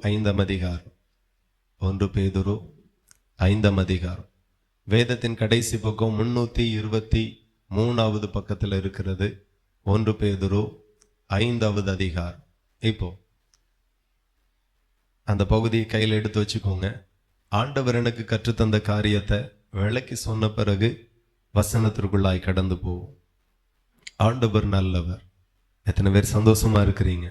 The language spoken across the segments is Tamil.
ஐந்தாம் அதிகாரம். 1 பேதுரு 5ஆம் அதிகாரம். வேதத்தின் கடைசி பக்கம் 323வது பக்கத்தில் இருக்கிறது. 1 பேதுரு 5வது அதிகாரம். இப்போ அந்த பகுதியை கையில் எடுத்து வச்சுக்கோங்க. ஆண்டவர் எனக்கு கற்றுத்தந்த காரியத்தை விளக்கி சொன்ன பிறகு வசனத்திற்குள்ளாய் கடந்து போவோம். ஆண்டவர் நல்லவர். எத்தனை பேர் சந்தோஷமா இருக்கிறீங்க?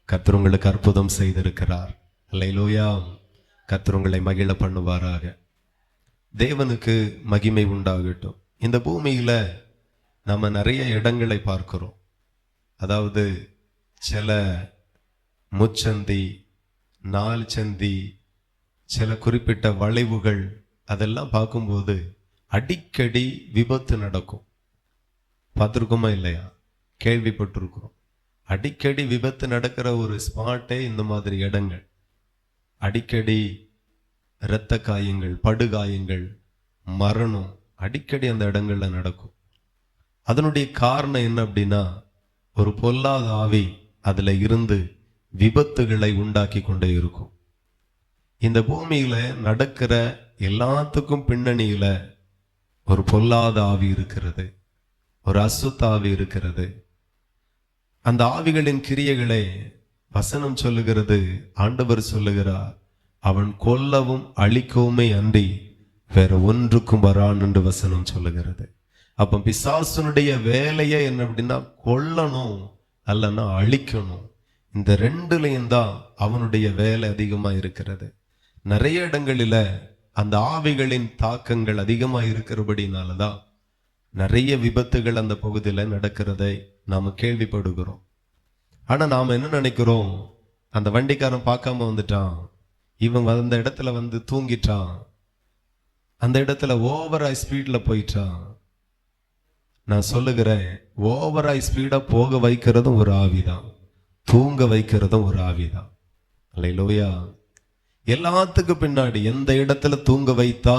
கர்த்தர் உங்களுக்கு அற்புதம் செய்திருக்கிறார். அல்லேலூயா. கர்த்தர் உங்களை மகிழ பண்ணுவாராக. தேவனுக்கு மகிமை உண்டாகட்டும். இந்த பூமியில நம்ம நிறைய இடங்களை பார்க்கிறோம். அதாவது சில முச்சந்தி, நாள் சந்தி, சில குறிப்பிட்ட வளைவுகள், அதெல்லாம் பார்க்கும்போது அடிக்கடி விபத்து நடக்கும். பார்த்துருக்கோமா இல்லையா? கேள்விப்பட்டிருக்கிறோம். அடிக்கடி விபத்து நடக்கிற ஒரு ஸ்பாட்டே இந்த மாதிரி இடங்கள். அடிக்கடி இரத்த காயங்கள், படுகாயங்கள், மரணம் அடிக்கடி அந்த இடங்கள்ல நடக்கும். அதனுடைய காரணம் என்ன அப்படின்னா, ஒரு பொல்லாத ஆவி அதுல இருந்து விபத்துகளை உண்டாக்கி கொண்டே இருக்கும். இந்த பூமியில நடக்கிற எல்லாத்துக்கும் பின்னணியில ஒரு பொல்லாத ஆவி இருக்கிறது, ஒரு அசுத்த ஆவி இருக்கிறது. அந்த ஆவிகளின் கிரியைகளை வசனம் சொல்லுகிறது, ஆண்டவர் சொல்லுகிறார், அவன் கொல்லவும் அழிக்கவுமே அன்றி வேற ஒன்றுக்கும் வரான் என்று வசனம் சொல்லுகிறது. அப்ப பிசாசனுடைய வேலையே என்ன அப்படின்னா, கொல்லணும் அல்லன்னா அழிக்கணும். இந்த ரெண்டுலையும் தான் அவனுடைய வேலை அதிகமா இருக்கிறது. நிறைய இடங்களில அந்த ஆவிகளின் தாக்கங்கள் அதிகமா இருக்கிறபடினாலதான் நிறைய விபத்துகள் அந்த பகுதியில நடக்கிறதை நாம கேள்விப்படுகிறோம். ஆனா நாம என்ன நினைக்கிறோம், அந்த வண்டிக்காரன் பார்க்காம வந்துட்டான், இவன் அந்த இடத்துல வந்து தூங்கிட்டான், அந்த இடத்துல ஓவராய் ஸ்பீட்ல போயிட்டான். நான் சொல்லுகிறேன், ஓவராய் ஸ்பீடா போக வைக்கிறதும் ஒரு ஆவிதான், தூங்க வைக்கிறதும் ஒரு ஆவிதான். அல்லேலூயா. எல்லாத்துக்கும் பின்னாடி எந்த இடத்துல தூங்க வைத்தா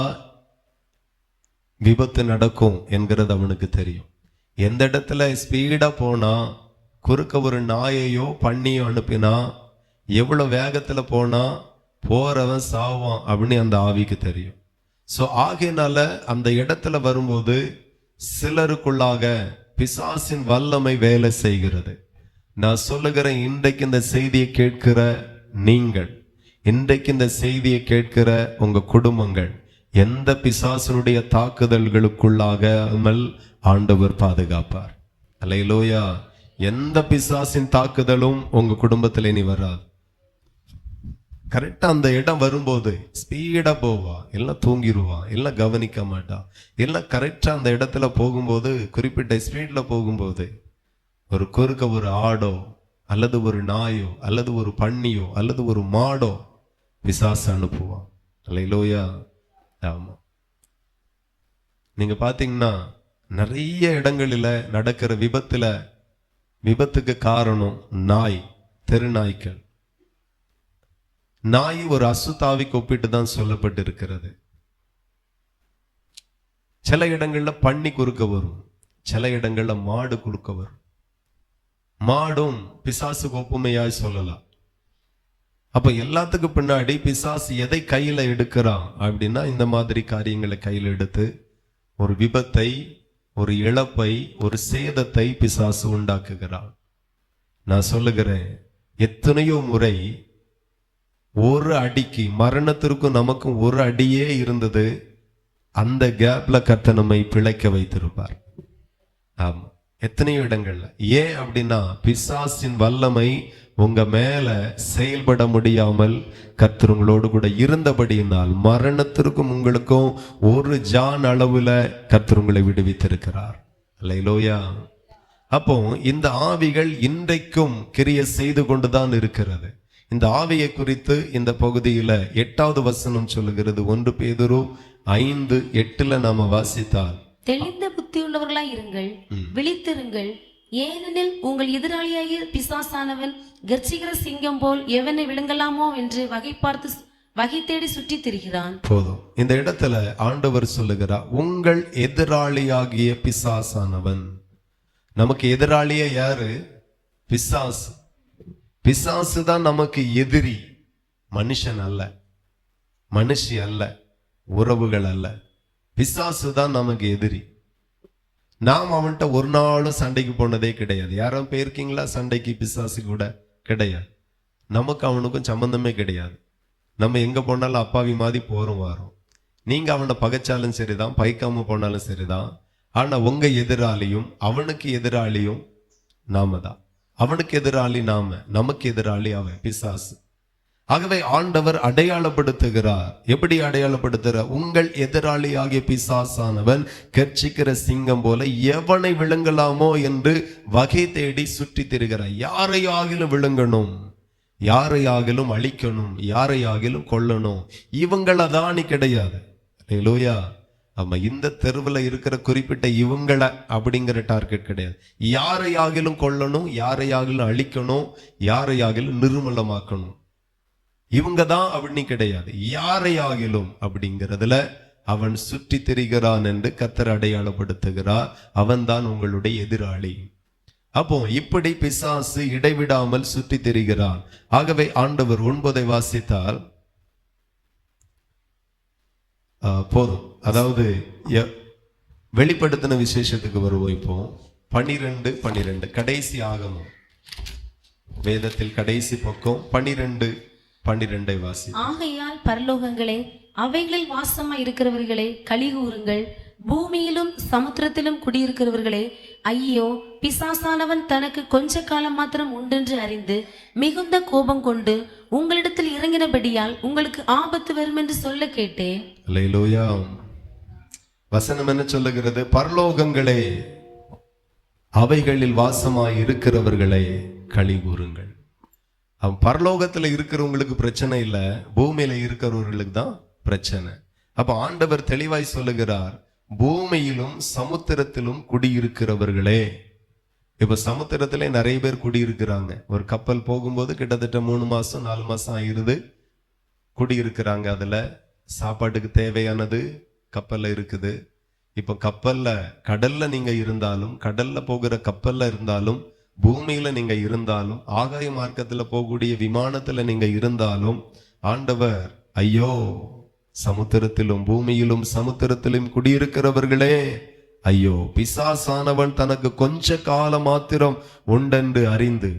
விபத்து நடக்கும் என்கிறது அவனுக்கு தெரியும். எந்த இடத்துல ஸ்பீடா போனா, குறுக்க ஒரு நாயையோ பன்னியோ அனுப்பினா, எவ்வளவு வேகத்துல போனா போறவன் சாவான் அப்படின்னு அந்த ஆவிக்கு தெரியும். சோ ஆகையினால அந்த இடத்துல வரும்போது சிலருக்குள்ளாக பிசாசின் வல்லமை வேலை செய்கிறது. நான் சொல்லுகிறேன், இன்றைக்கு இந்த செய்தியை கேட்கிற நீங்கள், இன்றைக்கு இந்த செய்தியை கேட்கிற உங்க குடும்பங்கள் எந்த பிசாசனுடைய தாக்குதல்களுக்குள்ளாகாமல் ஆண்டவர் பாதுகாப்பார். அல்லேலூயா. எந்த பிசாசின் தாக்குதலும் உங்க குடும்பத்திலே நீ வராது. கரெக்டா அந்த இடம் வரும்போது ஸ்பீடா போவா, எல்லாம் தூங்கிடுவா, எல்லாம் கவனிக்க மாட்டா, எல்லாம் கரெக்டா அந்த இடத்துல போகும்போது, குறிப்பிட்ட ஸ்பீட்ல போகும்போது ஒரு குறுக்க ஒரு ஆடோ அல்லது ஒரு நாயோ அல்லது ஒரு பன்னியோ அல்லது ஒரு மாடோ பிசாசு அனுப்புவான். அல்லேலூயா. ஆமா. நீங்க பாத்தீங்கன்னா நிறைய இடங்களில நடக்கிற விபத்துக்கு காரணம் நாய், தெருநாய்க்கள். நாய் ஒரு அசுத்தாவிக்கு ஒப்பிட்டு தான் சொல்லப்பட்டு இருக்கிறது. சில இடங்கள்ல பன்னி குறுக்க வரும், சில இடங்கள்ல மாடு குறுக்க வரும். மாடும் பிசாசுக்கு ஒப்புமையாய் சொல்லலாம். அப்ப எல்லாத்துக்கும் பின்னாடி பிசாசு எதை கையில எடுக்கிறான் அப்படின்னா, இந்த மாதிரி காரியங்களை கையில் எடுத்து ஒரு விபத்தை, ஒரு இழப்பை, ஒரு சேதத்தை பிசாசு உண்டாக்குகிறான். நான் சொல்லுகிறேன், எத்தனையோ முறை ஒரு அடிக்கு, மரணத்திற்கும் நமக்கும் ஒரு அடியே இருந்தது, அந்த கேப்ல கர்த்தர் நம்மை பிழைக்க வைத்திருப்பார். ஆமா, எத்தனையோ இடங்கள்ல. ஏன் அப்படின்னா, பிசாசின் வல்லமை உங்க மேல செயல்பட முடியாமல் கர்த்தர் உங்களோடு கூட இருந்தபடியினால் மரணத்திற்கும் உங்களுக்கும் ஒரு ஜான் அளவுல கர்த்தர் உங்களை விடுவித்திருக்கிறார். அல்லேலூயா. அப்போ இந்த ஆவிகள் இன்றைக்கும் கிரியை செய்து கொண்டுதான் இருக்கிறது. இந்த ஆவியை குறித்து இந்த பகுதியில 8வது வசனம் சொல்லுகிறது. 1 பேதுரு 5:8 நாம வாசித்தால், தெளிந்த புத்தி உள்ளவர்களாய் இருங்கள், விழித்திருங்கள், ஏனெனில் உங்கள் எதிராளியாகிய பிசாசானவன் கர்ச்சிக்கிற சிங்கம் போல் எவனை விழுங்கலாமோ என்று வகை தேடி சுற்றி திரிகிறான். போதும். இந்த இடத்துல ஆண்டவர் சொல்லுகிறார், உங்கள் எதிராளியாகிய பிசாசானவன். நமக்கு எதிராளியே யாரு? பிசாசு. பிசாசு தான் நமக்கு எதிரி. மனுஷன் அல்ல, மனுஷி அல்ல, உறவுகள் அல்ல. பிசாசு தான் நமக்கு எதிரி. நாம் அவன்கிட்ட ஒரு நாளும் சண்டைக்கு போனதே கிடையாது. யாரும் போயிருக்கீங்களா சண்டைக்கு? பிசாசு கூட கிடையாது. நமக்கு அவனுக்கும் சம்பந்தமே கிடையாது. நம்ம எங்க போனாலும் அப்பாவி மாதிரி போறோம் வரோம். நீங்க அவனை பகைச்சாலும் சரிதான், பகைக்காம போனாலும் சரிதான். ஆனா உங்க எதிராளியும் அவனுக்கு எதிராளியும் நாம தான். அவனுக்கு எதிராளி நாம, நமக்கு எதிராளி அவன், பிசாசு. ஆகவே ஆண்டவர் அடையாளப்படுத்துகிறார். எப்படி அடையாளப்படுத்துகிறார்? உங்கள் எதிராளி ஆகிய பிசாசானவன் கர்ச்சிக்கிற சிங்கம் போல எவனை விழுங்கலாமோ என்று வகை தேடி சுற்றி திரிகிறார். யாரையாகிலும் விழுங்கணும், யாரையாகிலும் அழிக்கணும், யாரையாகிலும் கொல்லணும். இவங்கள தானி கிடையாது. அல்லேலூயா. ஆமா, இந்த தெருவில் இருக்கிற குறிப்பிட்ட இவங்கள அப்படிங்கிற டார்கெட் கிடையாது. யாரையாகிலும் கொல்லணும், யாரையாகிலும் அழிக்கணும், யாரையாகிலும் நிர்மூலமாக்கணும். இவங்க தான் அப்படின்னு கிடையாது. யாரையாகிலும் அப்படிங்கிறதுல அவன் சுற்றி திரிகிறான் என்று கர்த்தர் அடையாளப்படுத்துகிறார். அவன் தான் உங்களுடைய எதிராளி. அப்போ இப்படி பிசாசு இடைவிடாமல் சுற்றி திரிகிறான். ஆகவே ஆண்டவர் 9 வாசித்தால் போதும். அதாவது வெளிப்படுத்தின விசேஷத்துக்கு வருவோம். இப்போ 12 கடைசி ஆகமம், வேதத்தில் கடைசி பக்கம் 12 வாசி. ஆகையால் பரலோகங்களே, அவைகளில் வாசமாய் இருக்கிறவர்களே கலிகூறுங்கள். பூமியிலும் சமுத்திரத்திலும் குடியிருக்கிறவர்களே ஐயோ, பிசாசானவன் தனக்கு கொஞ்ச காலம் மாத்திரம் உண்டென்று அறிந்து மிகுந்த கோபம் கொண்டு உங்களிடத்தில் இறங்கினபடியால் உங்களுக்கு ஆபத்து வரும் என்று சொல்ல கேட்டேன். அல்லேலூயா. வசனம் என்ன சொல்லுகிறது? பரலோகங்களே, அவைகளில் வாசமாய் இருக்கிறவர்களே கலிகூறுங்கள். அவன் பரலோகத்துல இருக்கிறவங்களுக்கு பிரச்சனை இல்லை, பூமியில இருக்கிறவர்களுக்கு தான் பிரச்சனை. அப்ப ஆண்டவர் தெளிவாய் சொல்லுகிறார், பூமியிலும் சமுத்திரத்திலும் குடியிருக்கிறவர்களே. இப்ப சமுத்திரத்திலே நிறைய பேர் குடியிருக்கிறாங்க. ஒரு கப்பல் போகும்போது கிட்டத்தட்ட 3 மாசம் 4 மாசம் ஆயிருது, குடியிருக்கிறாங்க. அதுல சாப்பாட்டுக்கு தேவையானது கப்பல்ல இருக்குது. இப்ப கப்பல்ல, கடல்ல நீங்க இருந்தாலும், கடல்ல போகிற கப்பல்ல இருந்தாலும், பூமியில நீங்க இருந்தாலும், ஆகாய மார்க்கத்துல போகக்கூடிய விமானத்துல நீங்க இருந்தாலும், ஆண்டவர் ஐயோ, சமுத்திரத்திலும் பூமியிலும் சமுத்திரத்திலும் குடியிருக்கிறவர்களே ஐயோ, பிசாசானவன் தனக்கு கொஞ்ச காலம் மாத்திரம் உண்டென்று அறிந்து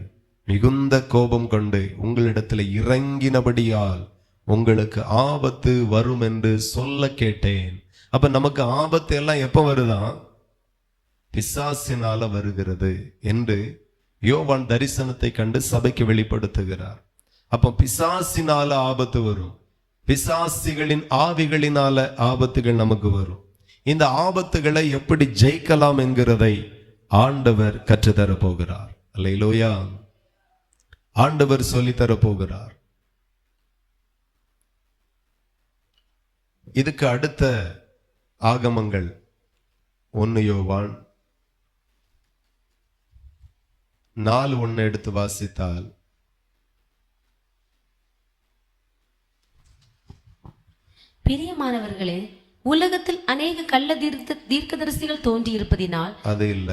மிகுந்த கோபம் கொண்டு உங்களிடத்துல இறங்கினபடியால் உங்களுக்கு ஆபத்து வரும் என்று சொல்ல கேட்டேன். அப்ப நமக்கு ஆபத்து எல்லாம் எப்ப வருதான்? பிசாசினால வருகிறது என்று யோவான் தரிசனத்தை கண்டு சபைக்கு வெளிப்படுத்துகிறார். அப்ப பிசாசினால ஆபத்து வரும், பிசாசிகளின் ஆவிகளினால ஆபத்துகள் நமக்கு வரும். இந்த ஆபத்துகளை எப்படி ஜெயிக்கலாம் என்கிறதை ஆண்டவர் கற்றுத்தர போகிறார். அல்லேலூயா. ஆண்டவர் சொல்லித்தர போகிறார். இதுக்கு அடுத்த ஆகமங்கள் 1 யோவான் 4:1 எடுத்து வாசித்தால், பிரியமானவர்களே, உலகத்தில் அநேக கள்ள தீர்க்கதரிசிகள் தோன்றி இருப்பதினால், அது இல்ல,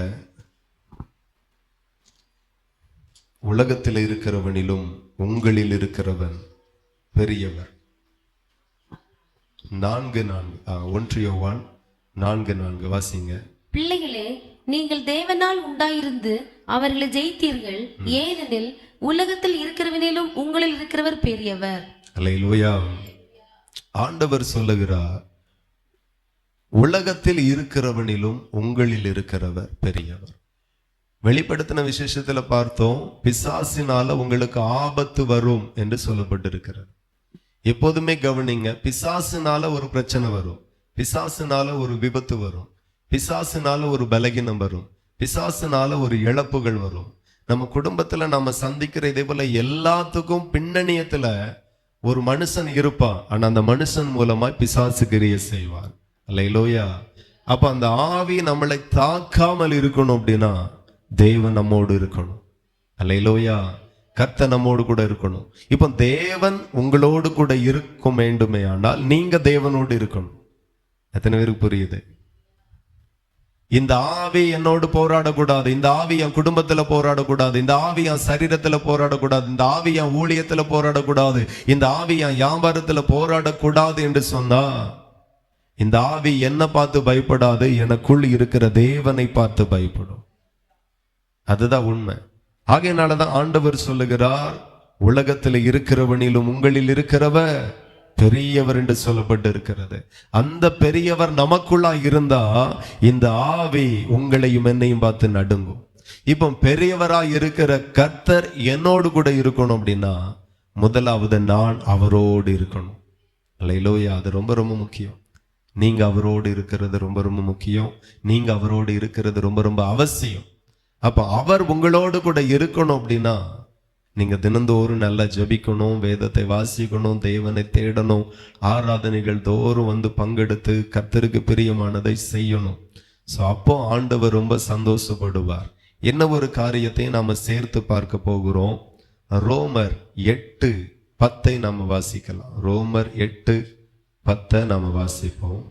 உலகத்தில் இருக்கிறவனிலும் உங்களில் இருக்கிறவன் பெரியவர். 1 யோவான் 4:4 வாசிங்க. பிள்ளைகளே, நீங்கள் தேவனால் உண்டாயிருந்து அவர்களை ஜெயித்தீர்கள், ஏனெனில் உலகத்தில் இருக்கிறவனிலும் உங்களில் இருக்கிறவர் பெரியவர். அல்லேலூயா. ஆண்டவர் சொல்லுகிறார், உலகத்தில் இருக்கிறவனிலும் உங்களில் இருக்கிறவர் பெரியவர். வெளிப்படுத்தின விசேஷத்துல பார்த்தோம், பிசாசினால உங்களுக்கு ஆபத்து வரும் என்று சொல்லப்பட்டிருக்கிறது. எப்போதுமே கவனிங்க, பிசாசினால ஒரு பிரச்சனை வரும், பிசாசினால ஒரு விபத்து வரும், பிசாசினால ஒரு பலகீனம் வரும், பிசாசினால ஒரு இழப்புகள் வரும். நம்ம குடும்பத்துல நாம சந்திக்கிற இதே போல எல்லாத்துக்கும் பின்னணியத்துல ஒரு மனுஷன் இருப்பான். ஆனா அந்த மனுஷன் மூலமா பிசாசு கிரியை செய்வான். அல்லேலூயா. அப்ப அந்த ஆவி நம்மளை தாக்காமல் இருக்கணும் அப்படின்னா தேவன் நம்மோடு இருக்கணும். அல்லேலூயா. கர்த்தர் நம்மோடு கூட இருக்கணும். இப்போ தேவன் உங்களோடு கூட இருக்கும் வேண்டுமே ஆனால் நீங்க தேவனோடு இருக்கணும். எத்தனை பேருக்கு புரியுது? இந்த ஆவி என்னோடு போராடக்கூடாது, இந்த ஆவி என் குடும்பத்துல போராடக்கூடாது, இந்த ஆவி என் சரீரத்துல போராடக்கூடாது, இந்த ஆவி என் ஊழியத்துல போராடக்கூடாது, இந்த ஆவி என் வியாபாரத்துல போராடக்கூடாது என்று சொன்னா இந்த ஆவி என்ன பார்த்து பயப்படாது, எனக்குள் இருக்கிற தேவனை பார்த்து பயப்படும். அதுதான் உண்மை. ஆகையினாலதான் ஆண்டவர் சொல்லுகிறார், உலகத்தில் இருக்கிறவனிலும் உங்களில் இருக்கிறவர் பெரியவர் என்று சொல்லப்பட்டு இருக்கிறது. அந்த பெரியவர் நமக்குள்ளா இருந்தா இந்த ஆவி உங்களையும் என்னையும் பார்த்து நடுங்கும். இப்போ பெரியவராய் இருக்கிற கர்த்தர் என்னோடு கூட இருக்கணும் அப்படின்னா முதலாவது நான் அவரோடு இருக்கணும். அல்லேலூயா. அது ரொம்ப ரொம்ப முக்கியம். நீங்க அவரோடு இருக்கிறது ரொம்ப ரொம்ப முக்கியம். நீங்க அவரோடு இருக்கிறது ரொம்ப ரொம்ப அவசியம். அப்ப அவர் உங்களோடு கூட இருக்கணும் அப்படின்னா நீங்க தினந்தோறும் நல்லா ஜெபிக்கணும், வேதத்தை வாசிக்கணும், தேவனை தேடணும், ஆராதனைகள் தோறும் வந்து பங்கெடுத்து கர்த்தருக்கு பிரியமானதை செய்யணும். ஸோ அப்போ ஆண்டவர் ரொம்ப சந்தோஷப்படுவார். என்ன ஒரு காரியத்தை நாம சேர்த்து பார்க்க போகிறோம். ரோமர் 8:10 நாம வாசிக்கலாம். ரோமர் 8:10 நாம வாசிப்போம்.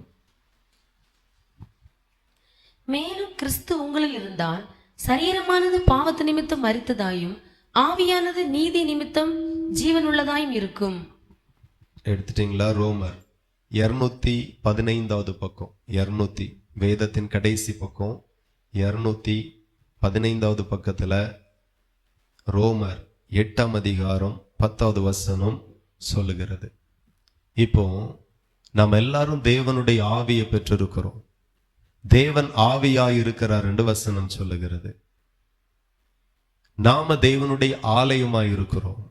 மேலும் கிறிஸ்து உங்களில் இருந்தால் சரீரமானது பாவத்து நிமித்தம் மரித்ததாயும் ஆவியானது நீதி நிமித்தம் ஜீவனுள்ளதாயும் இருக்கும். எடுத்துட்டீங்களா? ரோமர் 215வது பக்கம், 200 வேதத்தின் கடைசி பக்கம் 215வது பக்கத்துல ரோமர் 8ஆம் அதிகாரம் 10வது வசனம் சொல்லுகிறது. இப்போ நாம் எல்லாரும் தேவனுடைய ஆவியை பெற்றிருக்கிறோம். தேவன் ஆவியாய் இருக்கிறார் என்று வசனம் சொல்லுகிறது. நாம தேவனுடைய ஆலயமாய் இருக்கிறோம்.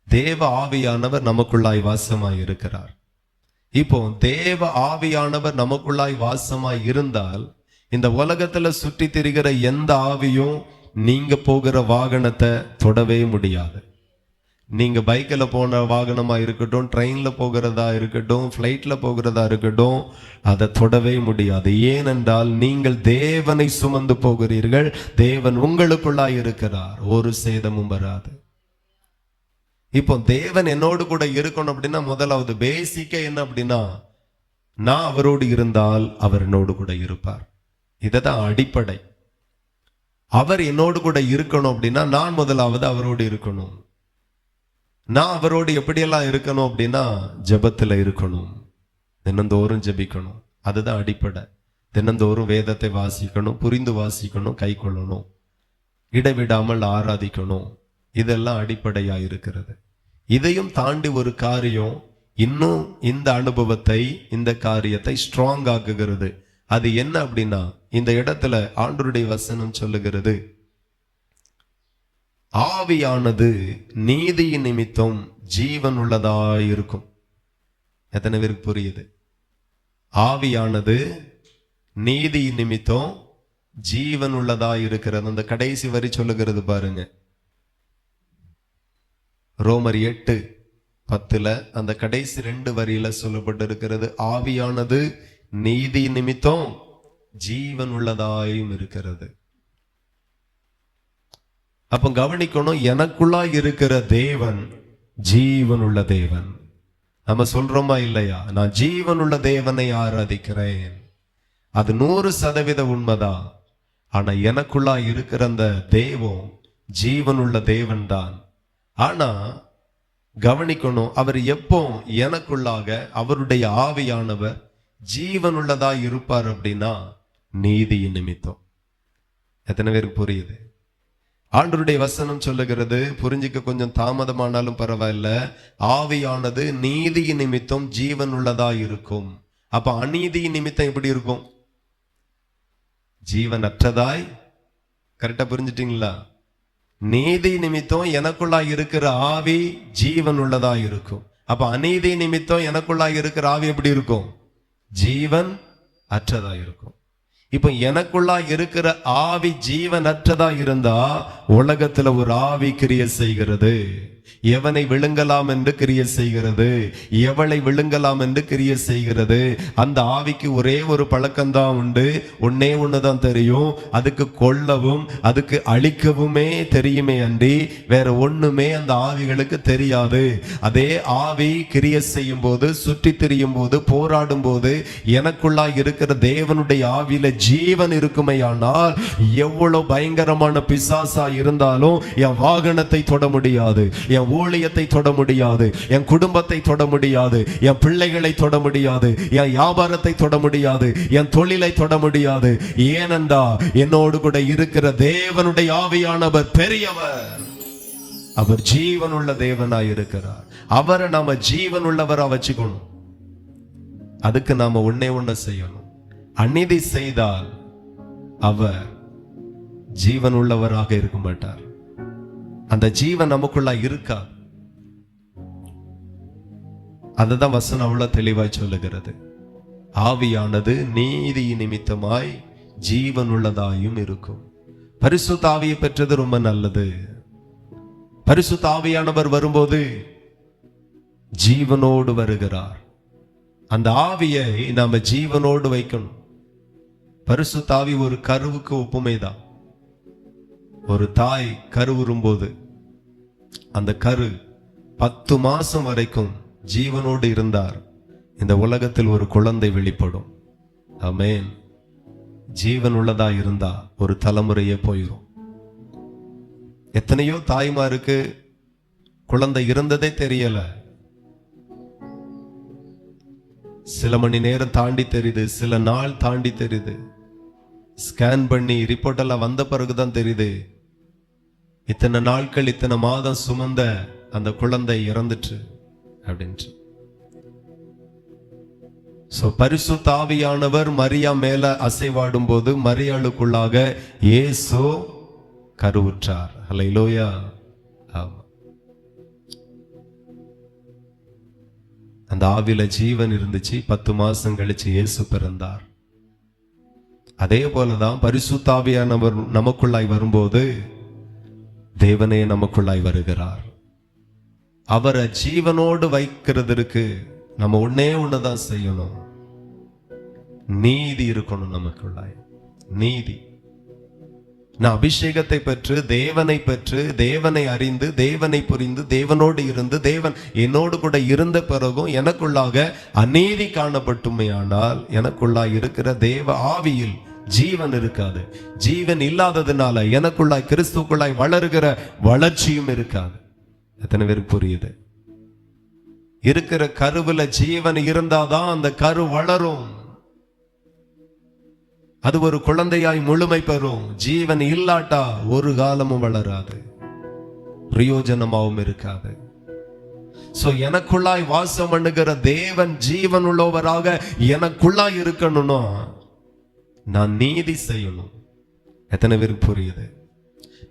தேவ ஆவியானவர் நமக்குள்ளாய் வாசமாய் இருக்கிறார். இப்போ தேவ ஆவியானவர் நமக்குள்ளாய் வாசமாய் இருந்தால் இந்த உலகத்துல சுற்றி திரிகிற எந்த ஆவியும் நீங்க போகிற வாகனத்தை தொடவே முடியாது. நீங்க பைக்கில் போன வாகனமா இருக்கட்டும், ட்ரெயின்ல போகிறதா இருக்கட்டும், ஃப்ளைட்ல போகிறதா இருக்கட்டும், அதை தொடவே முடியாது. ஏனென்றால் நீங்கள் தேவனை சுமந்து போகிறீர்கள். தேவன் உங்களுக்குள்ளாய் இருக்கிறார். ஒரு சேதமும் வராது. இப்போ தேவன் என்னோடு கூட இருக்கணும் அப்படின்னா முதலாவது பேசிக்க என்ன அப்படின்னா நான் அவரோடு இருந்தால் அவர் என்னோடு கூட இருப்பார். இதுதான் அடிப்படை. அவர் என்னோடு கூட இருக்கணும் அப்படின்னா நான் முதலாவது அவரோடு இருக்கணும். நான் அவரோடு எப்படியெல்லாம் இருக்கணும் அப்படின்னா ஜெபத்துல இருக்கணும், தினந்தோறும் ஜெபிக்கணும். அதுதான் அடிப்படை. தினந்தோறும் வேதத்தை வாசிக்கணும், புரிந்து வாசிக்கணும், கை கொள்ளணும், இடைவிடாமல் ஆராதிக்கணும். இதெல்லாம் அடிப்படையா இருக்கிறது. இதையும் தாண்டி ஒரு காரியம் இன்னும் இந்த அனுபவத்தை, இந்த காரியத்தை ஸ்ட்ராங் ஆக்குகிறது. அது என்ன அப்படின்னா இந்த இடத்துல ஆண்டவருடைய வசனம் சொல்லுகிறது, ஆவியானது நீதியின் நிமித்தம் ஜீவன் உள்ளதாய் இருக்கும். எத்தனை பேருக்கு புரியுது? ஆவியானது நீதியின் நிமித்தம் ஜீவன் உள்ளதாய் இருக்கிறது. அந்த கடைசி வரி சொல்லுகிறது பாருங்க, ரோமர் 8:10 அந்த கடைசி 2 வரியில சொல்லப்பட்டு இருக்கிறது, ஆவியானது நீதி நிமித்தம் ஜீவன் உள்ளதாயும் இருக்கிறது. அப்ப கவனிக்கணும், எனக்குள்ளா இருக்கிற தேவன் ஜீவன் உள்ள தேவன். நம்ம சொல்றோமா இல்லையா? நான் ஜீவன் உள்ள தேவனை ஆராதிக்கிறேன். அது 100% உண்மைதான். ஆனா எனக்குள்ளா இருக்கிற அந்த தெய்வம் ஜீவன் உள்ள தேவன் தான். ஆனா கவனிக்கணும், அவர் எப்போ எனக்குள்ளாக அவருடைய ஆவியானவர் ஜீவன் உள்ளதா இருப்பார் அப்படின்னா நீதியின் நிமித்தம். எத்தனை பேருக்கு புரியுது? ஆண்டவருடைய வசனம் சொல்லுகிறது, புரிஞ்சிக்க கொஞ்சம் தாமதமானாலும் பரவாயில்ல, ஆவியானது நீதியின் நிமித்தம் ஜீவன் உள்ளதா இருக்கும். அப்ப அநீதியின் நிமித்தம் எப்படி இருக்கும்? ஜீவன் அற்றதாய். கரெக்டா புரிஞ்சுட்டீங்களா? நீதி நிமித்தம் எனக்குள்ளா இருக்கிற ஆவி ஜீவன் உள்ளதா இருக்கும். அப்ப அநீதி நிமித்தம் எனக்குள்ளா இருக்கிற ஆவி எப்படி இருக்கும்? ஜீவன் அற்றதா இருக்கும். இப்ப எனக்குள்ளா இருக்கிற ஆவி ஜீவன் அற்றதா இருந்தா உலகத்துல ஒரு ஆவி கிரியை செய்கிறது. எவனை விழுங்கலாம் என்று கிரியை செய்கிறது, எவளை விழுங்கலாம் என்று கிரியை செய்கிறது. அந்த ஆவிக்கு ஒரே ஒரு பழக்கம்தான் உண்டு, ஒன்னே ஒண்ணுதான் தெரியும், அதுக்கு கொல்லவும் அதுக்கு அழிக்கவுமே தெரியுமே அன்றி வேற ஒண்ணுமே அந்த ஆவிகளுக்கு தெரியாது. அதே ஆவி கிரியை செய்யும் போது, சுற்றி திரியும் போது, போராடும் போது எனக்குள்ளா இருக்கிற தேவனுடைய ஆவியில ஜீவன் இருக்குமையானால் எவ்வளவு பயங்கரமான பிசாசா இருந்தாலும் என் வாகனத்தை தொட முடியாது, என் ஊழியத்தை தொட முடியாது, என் குடும்பத்தை தொட முடியாது, என் பிள்ளைகளை தொட முடியாது, என் வியாபாரத்தை தொட முடியாது, என் தொழிலை தொட முடியாது. ஏனென்றா என்னோடு கூட இருக்கிற தேவனுடைய ஆவியானவர் பெரியவர், அவர் ஜீவனுள்ள தேவனாய் இருக்கிறார். அவரை நாம ஜீவனுள்ளவரா வச்சுக்கணும். அதுக்கு நாம ஒண்ணே செய்யணும், அநீதி செய்தால் அவர் ஜீவன் உள்ளவராக இருக்க மாட்டார். அந்த ஜீவன் நமக்குள்ள இருக்கா. அதுதான் வசனம் அவ்வளவு தெளிவாய் சொல்லுகிறது. ஆவியானது நீதி நிமித்தமாய் ஜீவன் உள்ளதாயும் இருக்கும். பரிசுத்த ஆவியை பெற்றது ரொம்ப நல்லது. பரிசுத்த ஆவியானவர் வரும்போது ஜீவனோடு வருகிறார். அந்த ஆவியை நாம ஜீவனோடு வைக்கணும். பரிசுத்த ஆவி ஒரு கருவுக்கு ஒப்புமைதான். ஒரு தாய் கருவுறும் போது அந்த கரு 10 மாசம் வரைக்கும் ஜீவனோடு இருந்தார். இந்த உலகத்தில் ஒரு குழந்தை வெளிப்படும். ஆமென். ஜீவன் உள்ளதா இருந்தா ஒரு தலைமுறையே போயிடும். எத்தனையோ தாய்மாருக்கு குழந்தை இருந்ததே தெரியல. சில மணி நேரம் தாண்டி தெரியுது, சில நாள் தாண்டி தெரியுது. ஸ்கேன் பண்ணி ரிப்போர்ட் எல்லாம் வந்த பிறகுதான் தெரியுது, இத்தனை நாட்கள் இத்தனை மாதம் சுமந்த அந்த குழந்தை இறந்துட்டு அப்படின்ட்டு. பரிசுத்த ஆவியானவர் மரியா மேல அசைவாடும் போது மரியாளுக்குள்ளாக இயேசு கருவுற்றார். ஹல்லேலூயா. ஆமா, அந்த ஆவில ஜீவன் இருந்துச்சு. 10 மாசம் கழிச்சு இயேசு பிறந்தார். அதே போலதான் பரிசுத்த ஆவியானவர் நமக்குள்ளாய் வரும்போது தேவனே நமக்குள்ளாய் வருகிறார். அவரை ஜீவனோடு வைக்கிறதுக்கு நம்ம ஒண்ணுதான் செய்யணும், நீதி இருக்கணும் நமக்குள்ளாய். நீதி. நான் அபிஷேகத்தை பெற்று தேவனை அறிந்து தேவனை புரிந்து தேவனோடு இருந்து தேவன் என்னோடு கூட இருந்த பிறகும் எனக்குள்ளாக அநீதி காணப்பட்டுமையானால் எனக்குள்ளாய் இருக்கிற தேவ ஆவியில் ஜீவன் இருக்காது. ஜீவன் இல்லாததுனால எனக்குள்ளாய் கிறிஸ்துக்குள்ளாய் வளருகிற வளர்ச்சியும் இருக்காது. எத்தனை பேருக்கு புரியுது? இருக்கிற கருவுல ஜீவன் இருந்தாதான் அந்த கரு வளரும், அது ஒரு குழந்தையாய் முழுமை பெறும். ஜீவன் இல்லாட்டா ஒரு காலமும் வளராது, பிரயோஜனமாவும் இருக்காது. எனக்குள்ளாய் வாசம் பண்ணுகிற தேவன் ஜீவன் உள்ளவராக எனக்குள்ளாய் இருக்கணும்னா நான் நீதி செய்யணும். எத்தனை பேருக்கு புரியுது?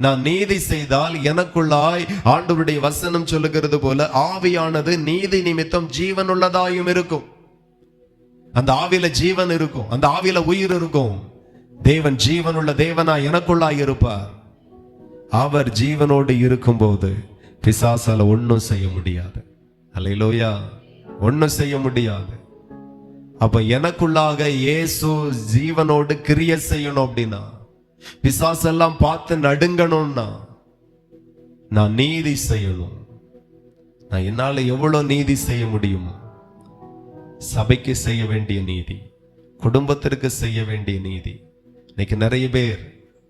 நான் நீதி செய்தால் எனக்குள்ளாய் ஆண்டவருடைய வசனம் சொல்லுகிறது போல ஆவியானது நீதி நிமித்தம் ஜீவன் உள்ளதாயும் இருக்கும். அந்த ஆவியில ஜீவன் இருக்கும், அந்த ஆவியில உயிர் இருக்கும். தேவன் ஜீவனுள்ள தேவனா எனக்குள்ளாய் இருப்பார். அவர் ஜீவனோடு இருக்கும் போது பிசாசால ஒன்னும் செய்ய முடியாது. அல்லேலூயா. ஒன்னும் செய்ய முடியாது. அப்ப எனக்குள்ளாக இயேசு ஜீவனோடு கிரியை செய்யணும் அப்படின்னா, பிசாசெல்லாம் பார்த்து நடுங்கணும்னா நான் நீதி செய்யணும். நான் என்னால எவ்வளவு நீதி செய்ய முடியுமோ, சபைக்கு செய்ய வேண்டிய நீதி, குடும்பத்திற்கு செய்ய வேண்டிய நீதி. இன்னைக்கு நிறைய பேர்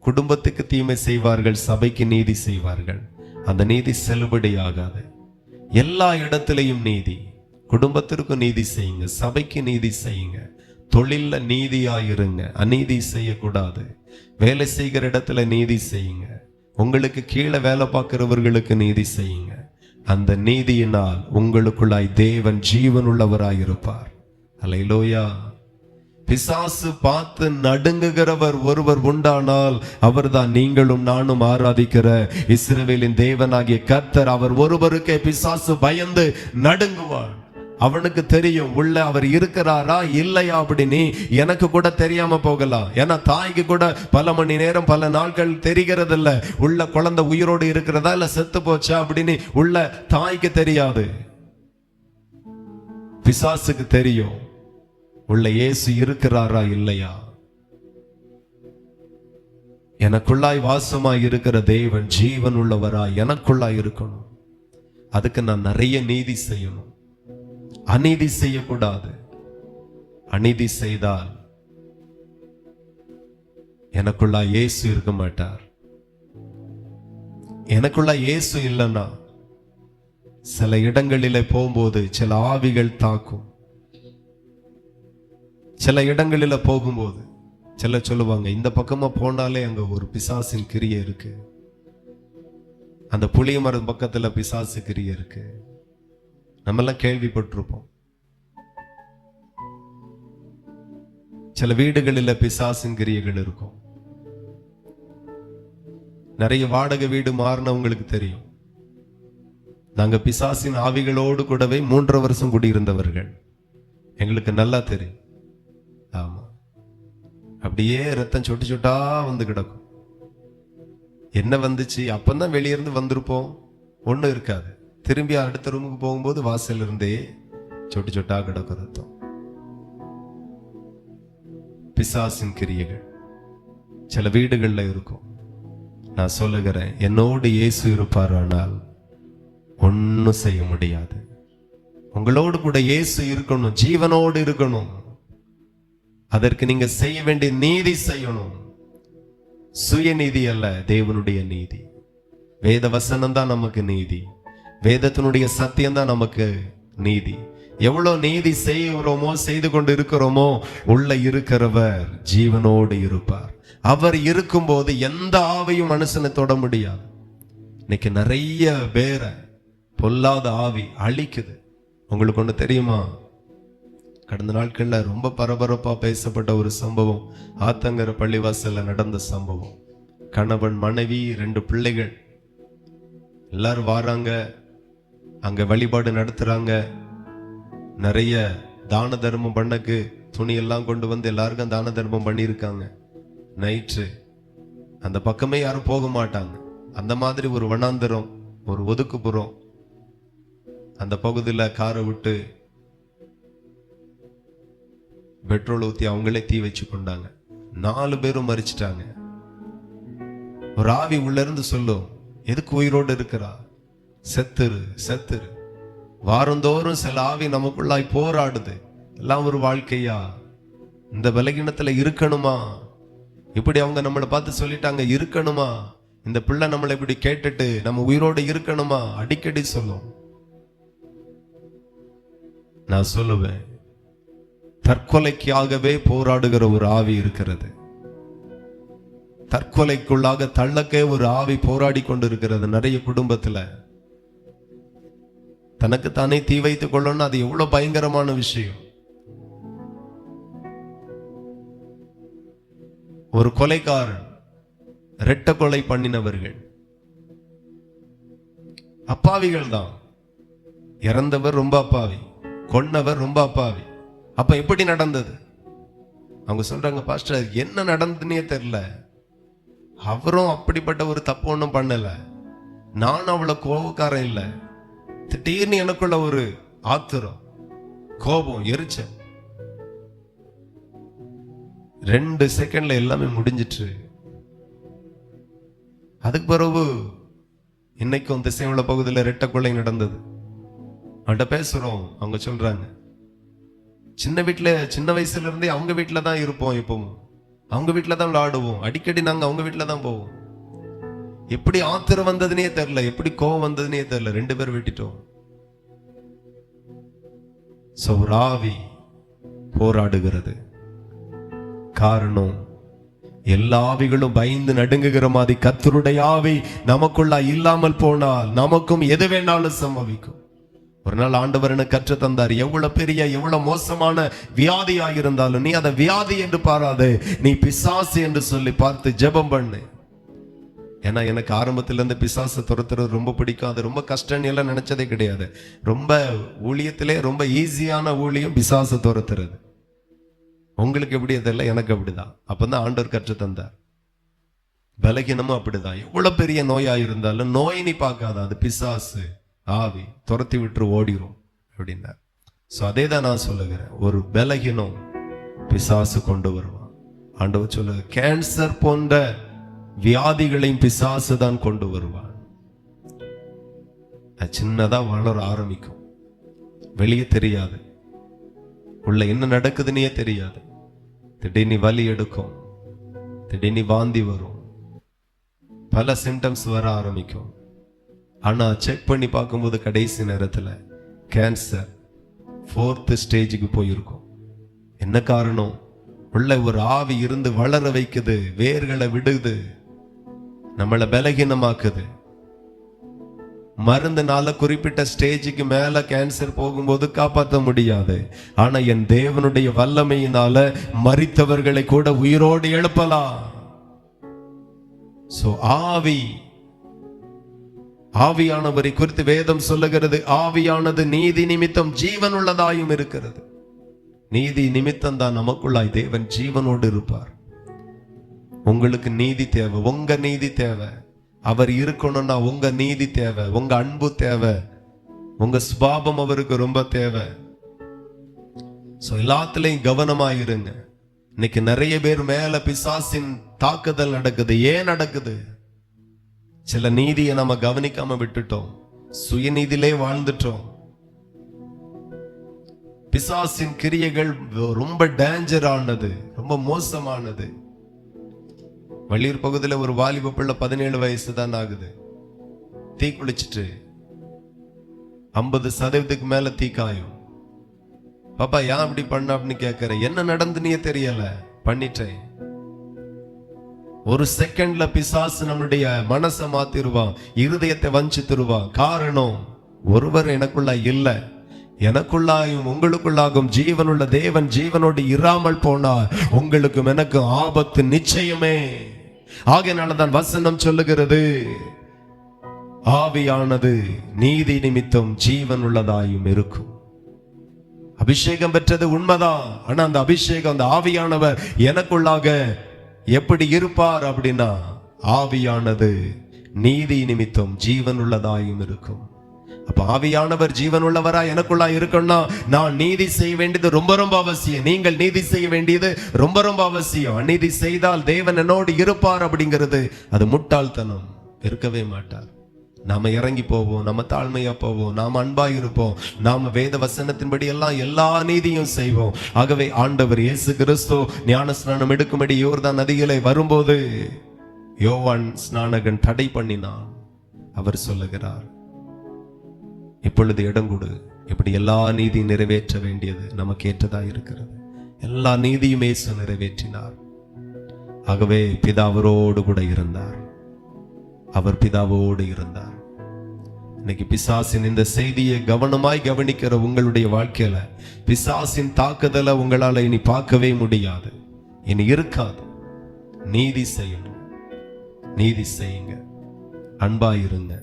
குடும்பத்துக்கு தீமை செய்வார்கள், சபைக்கு நீதி செய்வார்கள். அந்த நீதி செல்லுபடி ஆகாது. எல்லா இடத்திலையும் நீதி. குடும்பத்திற்கு நீதி செய்யுங்க, சபைக்கு நீதி செய்யுங்க, தொழில்ல நீதியாயிருங்க, அநீதி செய்யக்கூடாது. வேலை செய்கிற இடத்துல நீதி செய்யுங்க, உங்களுக்கு கீழே வேலை பார்க்கிறவர்களுக்கு நீதி செய்யுங்க. அந்த நீதியினால் உங்களுக்குள்ளாய் தேவன் ஜீவன் உள்ளவராயிருப்பார். அல்லேலூயா. பிசாசு பார்த்து நடுங்குகிறவர் ஒருவர் உண்டானால் அவர்தான் நீங்களும் நானும் ஆராதிக்கிற இஸ்ரவேலின் தேவனாகிய கர்த்தர். அவர் ஒருவருக்கே பிசாசு பயந்து நடுங்குவார். அவனுக்கு தெரியும் உள்ள அவர் இருக்கிறாரா இல்லையா அப்படின்னு. எனக்கு கூட தெரியாம போகலாம், ஏன்னா தாய்க்கு கூட பல மணி நேரம் பல நாட்கள் தெரிகிறது இல்ல உள்ள குழந்தை உயிரோடு இருக்கிறதா இல்ல செத்து போச்சா அப்படின்னு. உள்ள தாய்க்கு தெரியாது, பிசாசுக்கு தெரியும் உள்ள இயேசு இருக்கிறாரா இல்லையா. எனக்குள்ளாய் வாசமாய் இருக்கிற தேவன் ஜீவன் உள்ளவரா எனக்குள்ளாய் இருக்கணும். அதுக்கு நான் நிறைய நீதி செய்யணும், அநீதி செய்யக்கூடாது. அநீதி செய்தால் எனக்குள்ளா இயேசு இருக்க மாட்டார். எனக்குள்ளா இயேசு இல்லைன்னா சில இடங்களிலே போகும்போது சில ஆவிகள் தாக்கும். சில இடங்களில போகும்போது சில சொல்லுவாங்க, இந்த பக்கமா போனாலே அங்க ஒரு பிசாசின் கிரியை இருக்கு, அந்த புளிய மரம் பக்கத்துல பிசாசு கிரியை இருக்கு. நம்ம எல்லாம் கேள்விப்பட்டிருப்போம். சில வீடுகளில் பிசாசின் கிரியைகள் இருக்கும். நிறைய வாடகை வீடு மாறினவங்களுக்கு தெரியும். நாங்க பிசாசின் ஆவிகளோடு கூடவே 3 வருஷம் குடியிருந்தவர்கள், எங்களுக்கு நல்லா தெரியும். ஆமா, அப்படியே ரத்தம் சொட்டு சொட்டா வந்து கிடக்கும். என்ன வந்துச்சு? அப்பந்தான் வெளியிருந்து வந்திருப்போம், ஒண்ணும் இருக்காது. திரும்பி அடுத்த ரூமுக்கு போகும்போது வாசல் இருந்தே சொட்டு சொட்டா கிடக்கும் ரத்தம். பிசாசின் கிரியைகள் சில வீடுகள்ல இருக்கும். நான் சொல்லுகிறேன், என்னோடு இயேசு இருப்பாரானால் ஒன்னும் செய்ய முடியாது. உங்களோடு கூட இயேசு இருக்கணும், ஜீவனோடு இருக்கணும். அதற்கு நீங்க செய்ய வேண்டிய நீதி செய்யணும். சுயநீதி அல்ல, தேவனுடைய நீதி. வேத வசனம் தான் நமக்கு நீதி, வேதத்தினுடைய சத்தியம் தான் நமக்கு நீதி. எவ்வளவு நீதி செய்கிறோமோ செய்து கொண்டு இருக்கிறோமோ உள்ள இருக்கிறவர் ஜீவனோடு இருப்பார். அவர் இருக்கும்போது எந்த ஆவியும் மனுஷனை தொட முடியாது. இன்னைக்கு நிறைய பேரை பொல்லாத ஆவி அழிக்குது. உங்களுக்கு ஒண்ணு தெரியுமா? கடந்த நாட்கள்ல ரொம்ப பரபரப்பா பேசப்பட்ட ஒரு சம்பவம் ஆத்தங்கர பள்ளிவாசல்ல நடந்த சம்பவம். கணவன் மனைவி 2 பிள்ளைகள் எல்லாரும் வாராங்க, அங்க வழிபாடு நடத்துறாங்க. நிறைய தான தர்மம் பண்ணக்கு துணி எல்லாம் கொண்டு வந்து எல்லாருக்கும் தான தர்மம் பண்ணியிருக்காங்க. நைட்டு அந்த பக்கமே யாரும் போக மாட்டாங்க. அந்த மாதிரி ஒரு வனாந்தரம், ஒரு ஒதுக்குப்புறம், அந்த பகுதியில காரை விட்டு பெட்ரோல் ஊத்தி அவங்களே தீ வச்சு கொண்டாங்க. 4 பேரும் மரிச்சிட்டாங்க. ஒரு ஆவி உள்ள இருந்து சொல்லும், எதுக்கு உயிரோடு இருக்கிறா, செத்துரு செத்துரு. வாரந்தோறும் சில ஆவி நமக்குள்ளாய் போராடுது. எல்லாம் ஒரு வாழ்க்கையா? இந்த பலகீனத்துல இருக்கணுமா? இப்படி அவங்க நம்மளை பார்த்து சொல்லிட்டாங்க, இருக்கணுமா? இந்த பிள்ளை நம்மளை இப்படி கேட்டுட்டு நம்ம உயிரோடு இருக்கணுமா? அடிக்கடி சொல்லும். நான் சொல்லுவேன், தற்கொலைக்காகவே போராடுகிற ஒரு ஆவி இருக்கிறது. தற்கொலைக்குள்ளாக தள்ளக்கே ஒரு ஆவி போராடி கொண்டு இருக்கிறது. நிறைய குடும்பத்துல தனக்கு தானே தீ வைத்துக் கொள்ளணும். அது எவ்வளவு பயங்கரமான விஷயம். ஒரு கொலைக்காரன், 2 கொலை பண்ணினவர்கள் அப்பாவிகள் தான். இறந்தவர் ரொம்ப அப்பாவி, கொன்னவர் ரொம்ப அப்பாவி. அப்ப எப்படி நடந்தது? அவங்க சொல்றாங்க, பாஸ்டர் என்ன நடந்ததுன்னே தெரியல, அவரும் அப்படிப்பட்ட ஒரு தப்பு ஒன்றும் பண்ணல, நானும் அவ்வளவு கோபக்காரன் இல்லை. திடீர்னு எனக்குள்ள ஒரு ஆத்திரம், கோபம், எரிச்சல். 2 செகண்ட்ல எல்லாமே முடிஞ்சிட்டு. அதுக்கு பிறகு இன்னைக்கும் திசையுள்ள பகுதியில் 2 கொலை நடந்தது. அவன்கிட்ட பேசுறோம். அவங்க சொல்றாங்க, சின்ன வயசுல இருந்தே அவங்க வீட்டுல தான் இருப்போம், எப்பவும் அவங்க வீட்டுல தான் விளையாடுவோம், அடிக்கடி நாங்க அவங்க வீட்டுல தான் போவோம். எப்படி ஆத்திரம் வந்ததுனே தெரியல, எப்படி கோவம் வந்ததுனே தெரியல, 2 பேர் வெட்டிட்டோம். ஒரு ஆவி போராடுகிறது. காரணம், எல்லா ஆவிகளும் பயந்து நடுங்குகிற மாதிரி கர்த்தருடைய ஆவி நமக்குள்ள இல்லாமல் போனால் நமக்கும் எது வேணாலும் சம்பவிக்கும். ஒரு நாள் ஆண்டவர் எனக்கு கற்று தந்தார், எவ்வளவு பெரிய எவ்வளவு மோசமான வியாதியாக இருந்தாலும் நீ அதை வியாதி என்று பாராது, நீ பிசாசு என்று சொல்லி பார்த்து ஜெபம் பண்ணு. ஏன்னா எனக்கு ஆரம்பத்துல இருந்து பிசாசை துரத்துறது ரொம்ப பிடிக்கும். அது ரொம்ப கஷ்டம்னு எல்லாம் நினைச்சதே கிடையாது. ரொம்ப ஊழியத்திலே ரொம்ப ஈஸியான ஊழியம் பிசாசை துரத்துறது. உங்களுக்கு எப்படி அதெல்லாம், எனக்கு அப்படிதான். அப்பதான் ஆண்டவர் கற்று தந்தார். பலகீனமும் அப்படிதான். எவ்வளவு பெரிய நோயா இருந்தாலும் நோய் நீ பார்க்காத, அது பிசாசு, ஆவி, துரத்தி விட்டு ஓடிரும் அப்படின்னார். சோ அதே தான் நான் சொல்லுகிறேன். ஒரு பலகீனம் பிசாசு கொண்டு வருவான். ஆண்டவர் சொல்லுங்க, கேன்சர் போன்ற வியாதிகளையும் பிசாசு தான் கொண்டு வருவான். அது சின்னதா வளர ஆரம்பிக்கும், வெளியே தெரியாது, உள்ள என்ன நடக்குதுன்னே தெரியாது. திடீர்னு வலி எடுக்கும், திடீர்னு வாந்தி வரும், பல சிம்டம்ஸ் வர ஆரம்பிக்கும். ஆனா செக் பண்ணி பார்க்கும்போது கடைசி நேரத்துல கேன்சர் 4th ஸ்டேஜுக்கு போயிருக்கும். என்ன காரணம்? உள்ள ஒரு ஆவி இருந்து வளர வைக்குது, வேர்களை விடுது, நம்மளை பலகீனமாக்குது. மருந்துனால குறிப்பிட்ட ஸ்டேஜுக்கு மேல கேன்சர் போகும்போது காப்பாற்ற முடியாது. ஆனா என் தேவனுடைய வல்லமையினால மரித்தவர்களை கூட உயிரோடு எழுப்பலாம். சோ ஆவியானவரை குறித்து வேதம் சொல்லுகிறது, ஆவியானது நீதி நிமித்தம் ஜீவன் உள்ளதாயும் இருக்கிறது. நீதி நிமித்தம் தான் நமக்குள்ளாய் தேவன் ஜீவனோடு இருப்பார். உங்களுக்கு நீதி தேவை, உங்க நீதி தேவை. அவர் இருக்கணும்னா உங்க நீதி தேவை, உங்க அன்பு தேவை, உங்க சுபாவம் அவருக்கு ரொம்ப தேவை. சோ எல்லாத்துலயும் கவனமாயிருங்க. இன்னைக்கு நிறைய பேர் மேல பிசாசின் தாக்குதல் நடக்குது. ஏன் நடக்குது? சில நீதியை நம்ம கவனிக்காம விட்டுட்டோம், சுயநீதியிலே வாழ்ந்துட்டோம். பிசாசின் கிரியைகள் ரொம்ப டேஞ்சர் ஆனது, ரொம்ப மோசமானது. வள்ளியூர் பகுதியில் ஒரு வாலிப பிள்ளை 17 வயசு தான் ஆகுது, தீ குளிச்சுட்டு 50% மேல தீக்காயும். பாப்பா ஏன் அப்படி பண்ண அப்படின்னு கேட்கிற. என்ன நடந்துனே தெரியல, பண்ணிட்டேன். ஒரு செகண்ட்ல பிசாசு நம்முடைய மனசை மாத்திருவான், இருதயத்தை வஞ்சித்திருவான். காரணம், ஒருவர் எனக்குள்ள இல்ல, எனக்குள்ளாயும் உங்களுக்குள்ளாகும் ஜீவனுள்ள தேவன் ஜீவனோடு இராமல் போனார் உங்களுக்கும் எனக்கு ஆபத்து நிச்சயமே. ஆகையினாலதான் வசனம் சொல்லுகிறது, ஆவியானது நீதி நிமித்தம் ஜீவன் உள்ளதாயும் இருக்கும். அபிஷேகம் பெற்றது உண்மைதான். ஆனா அந்த அபிஷேகம், அந்த ஆவியானவர் எனக்குள்ளாக எப்படி இருப்பார் அப்படின்னா, ஆவியானது நீதி நிமித்தம் ஜீவன் உள்ளதாயும் இருக்கும். அப்ப ஆவியானவர் ஜீவன் உள்ளவரா எனக்குள்ளா இருக்கணும்னா நான் நீதி செய்ய வேண்டியது ரொம்ப ரொம்ப அவசியம். நீங்கள் நீதி செய்ய வேண்டியது ரொம்ப ரொம்ப அவசியம். அநீதி செய்தால் தேவன் என்னோடு இருப்பார் அப்படிங்கிறது அது முட்டாள்தனம். இருக்கவே மாட்டார். நாம இறங்கி போவோம், நம்ம தாழ்மையா போவோம், நாம அன்பா இருப்போம், நாம வேத வசனத்தின்படி எல்லாம் எல்லா நீதியும் செய்வோம். ஆகவே ஆண்டவர் இயேசு கிறிஸ்து ஞான ஸ்நானம் எடுக்கும்படி யோர்தான் நதிகளை வரும்போது யோவான் ஸ்நானகன் தடை பண்ணினான். அவர் சொல்லுகிறார், இப்பொழுது இடம் கொடு. இப்படி எல்லா நீதியும் நிறைவேற்ற வேண்டியது நமக்கு ஏற்றதா இருக்கிறது. எல்லா நீதியும் இயேசு நிறைவேற்றினார். ஆகவே பிதாவரோடு கூட இருந்தார், அவர் பிதாவோடு இருந்தார். இன்னைக்கு பிசாசின் இந்த செய்தியை கவனமாய் கவனிக்கிற உங்களுடைய வாழ்க்கையில பிசாசின் தாக்குதலை உங்களால இனி பார்க்கவே முடியாது, இனி இருக்காது. நீதி செய்யணும், நீதி செய்யுங்க, அன்பாயிருங்க.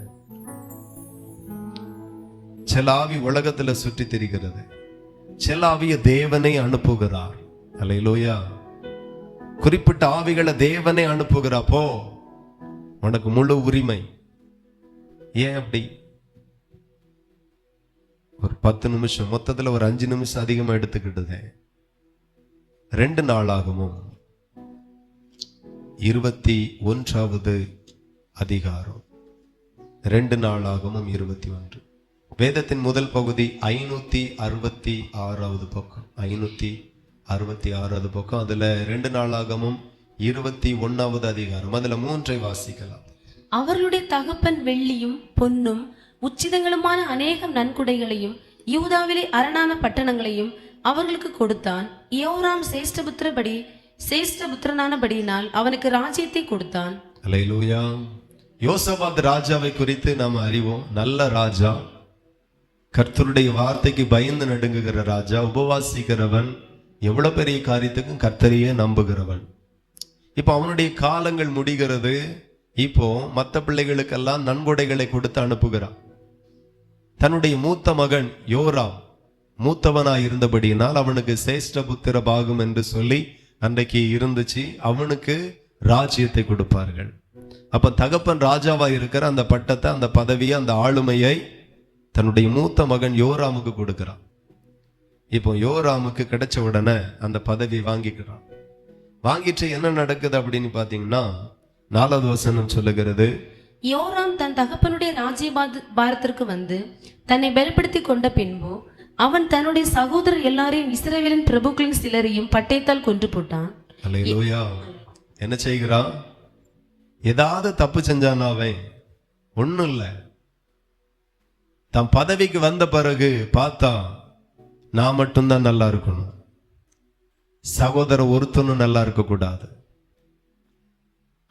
சில ஆவி உலகத்துல சுற்றி திரிகிறது, சில ஆவிய தேவனை அனுப்புகிறார். அல்லேலூயா. குறிப்பிட்ட ஆவிகளை தேவனை அனுப்புகிறார். போ, உனக்கு முழு உரிமை. ஏன் அப்படி? ஒரு 10 நிமிஷம், மொத்தத்துல ஒரு 5 நிமிஷம் அதிகமா எடுத்துக்கிட்டது. 2 நாளாகவும் 21வது அதிகாரம், 2 நாளாகவும் 21. வேதத்தின் முதல் பகுதி 566வது பக்கம், 566வது பக்கம். அதுல 2 நாளாகவும் 21வது அதிகாரம், அதுல 3 வாசிக்கலாம். அவர்களுடைய தகப்பன் வெள்ளியும் பொன்னும் உச்சிதங்களுமான அநேகம் நன்கொடைகளையும் யூதாவிலே அரணான பட்டணங்களையும் அவர்களுக்கு கொடுத்தான். யோராம் சேஷ்டபுத்திரனானபடியினால் அவனுக்கு ராஜ்யத்தை கொடுத்தான். அல்லேலூயா. யோசபாத் ராஜாவை குறித்து நாம் அறிவோம். நல்ல ராஜா, கர்த்தருடைய வார்த்தைக்கு பயந்து நடுங்குகிற ராஜா, உபவாசிக்கிறவன், எவ்வளவு பெரிய காரியத்துக்கும் கர்த்தரையே நம்புகிறவன். இப்ப அவனுடைய காலங்கள் முடிகிறது. இப்போ மற்ற பிள்ளைகளுக்கெல்லாம் நன்கொடைகளை கொடுத்து அனுப்புகிறான். தன்னுடைய மூத்த மகன் யோராம் மூத்தவனாய் இருந்தபடியினால் அவனுக்கு சேஷ்ட புத்திர பாகம் என்று சொல்லி அன்றைக்கு இருந்துச்சு. அவனுக்கு ராஜ்யத்தை கொடுப்பார்கள். அப்ப தகப்பன் ராஜாவா இருக்கிற அந்த பட்டத்தை, அந்த பதவியை, அந்த ஆளுமையை தன்னுடைய மூத்த மகன் யோராமுக்கு கொடுக்கிறான். இப்போ யோராமுக்கு கிடைச்ச உடனே அந்த பதவி வாங்கிக்கிறான். வாங்கிட்டு என்ன நடக்குது அப்படின்னு பாத்தீங்கன்னா 4வது வசனம் சொல்லுகிறது, யோராம் தன் தகப்பனுடைய ராஜ்ய பாரத்திற்கு வந்து தன்னை பலப்படுத்தி கொண்ட பின்பு அவன் தன்னுடைய சகோதரர் எல்லாரையும் இஸ்ரவேலின் பிரபுக்களின் சிலரையும் பட்டயத்தால் கொன்று போட்டான். அல்லேலூயா. என்ன செய்கிறான்? ஏதாவது தப்பு செஞ்சானாவே ஒண்ணும் இல்ல. தன் பதவிக்கு வந்த பிறகு பார்த்தா நான் மட்டும்தான் நல்லா இருக்கணும், சகோதரர் ஒருத்தனும் நல்லா இருக்க கூடாது.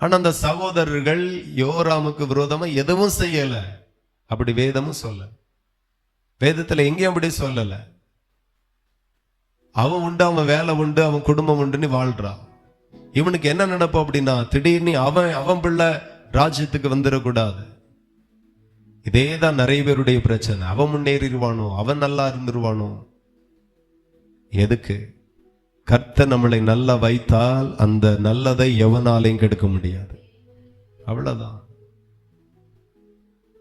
ஆனா அந்த சகோதரர்கள் யோராமுக்கு விரோதமா எதுவும் செய்யல. அப்படி வேதமும் சொல்ல, வேதத்துல எங்கேயும் அப்படி சொல்லல. அவன் உண்டு, அவன் வேலை உண்டு, அவன் குடும்பம் உண்டுன்னு வாழ்றான். இவனுக்கு என்ன நினைப்போம் அப்படின்னா, திடீர்னு அவன் பிள்ளை ராஜ்யத்துக்கு வந்துடக்கூடாது. இதேதான் நிறைய பேருடைய பிரச்சனை. அவன் முன்னேறிடுவானோ, அவன் நல்லா இருந்துருவானோ. எதுக்கு? கர்த்தர் நம்மளை நல்லா வைத்தால் அந்த நல்லதை எவனாலையும் கெடுக்க முடியாது. அவ்வளவுதான்.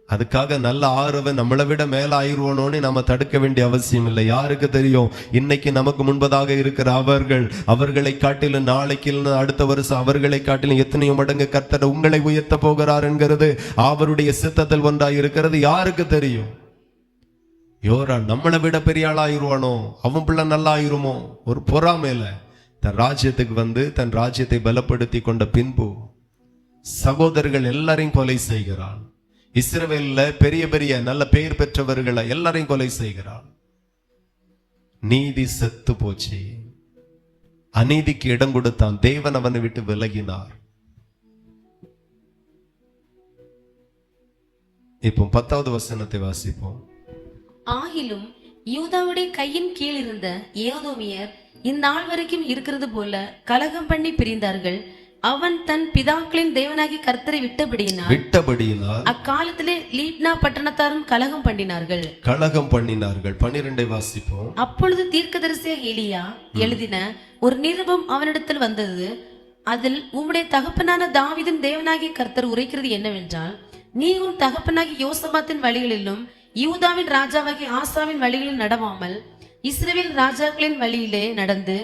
அதுக்காக நல்ல ஆறுவன் நம்மளை விட மேல ஆயிடுவானோன்னு நம்ம தடுக்க வேண்டிய அவசியம் இல்லை. யாருக்கு தெரியும், இன்னைக்கு நமக்கு முன்பதாக இருக்கிற அவர்களை காட்டிலும் நாளைக்கு அடுத்த வருஷம் அவர்களை காட்டிலும் எத்தனையோ மடங்கு கர்த்தர் உங்களை உயர்த்த போகிறார் என்கிறது அவருடைய சித்தத்தில் ஒன்றாய் இருக்கிறது. யாருக்கு தெரியும்? யோரா நம்மளை விட பெரிய ஆளாயிருவானோ, அவன் பிள்ளை நல்லா ஆயிருமோ, ஒரு பொறாமையில தன் ராஜ்யத்துக்கு வந்து தன் ராஜ்யத்தை பலப்படுத்தி கொண்ட பின்பு சகோதரர்கள் எல்லாரையும் கொலை செய்கிறான். இஸ்ரவேல்ல பெரிய பெரிய நல்ல பெயர் பெற்றவர்களை எல்லாரையும் கொலை செய்கிறான். நீதி செத்து போச்சு. அநீதிக்கு இடம் கொடுத்தான். தேவன் அவனை விட்டு விலகினார். இப்போ 10வது வசனத்தை வாசிப்போம். ஆகிலும் யூதாவுடைய கையின் கீழ் இருந்த ஏதோமியர் இந்நாள் வரைக்கும் இருக்கிறது போல கலகம் பண்ணி பிரிந்தார்கள். அவன் தன் பிதாக்களின் தேவனாகி கர்த்தரை விட்டபடியினால் அக்காலத்திலே லீப்னா பட்டணத்தாரும் கலகம் பண்ணினார்கள். 12 வாசிப்போம். அப்பொழுது தீர்க்கதரிசியாக எலியா எழுதின ஒரு நிருபம் அவனிடத்தில் வந்தது. அதில் உம்முடைய தகப்பனான தாவீதின் தேவனாகிய கர்த்தர் உரைக்கிறது என்னவென்றால், நீ உன் தகப்பனாகி யோசபாத்தின் வழிகளிலும் யூதாவின் ராஜாவாகிய ஆசாவின் வழிகளில் நடவாமல் இஸ்ரவேல் ராஜாக்களின் வழியிலே நடந்து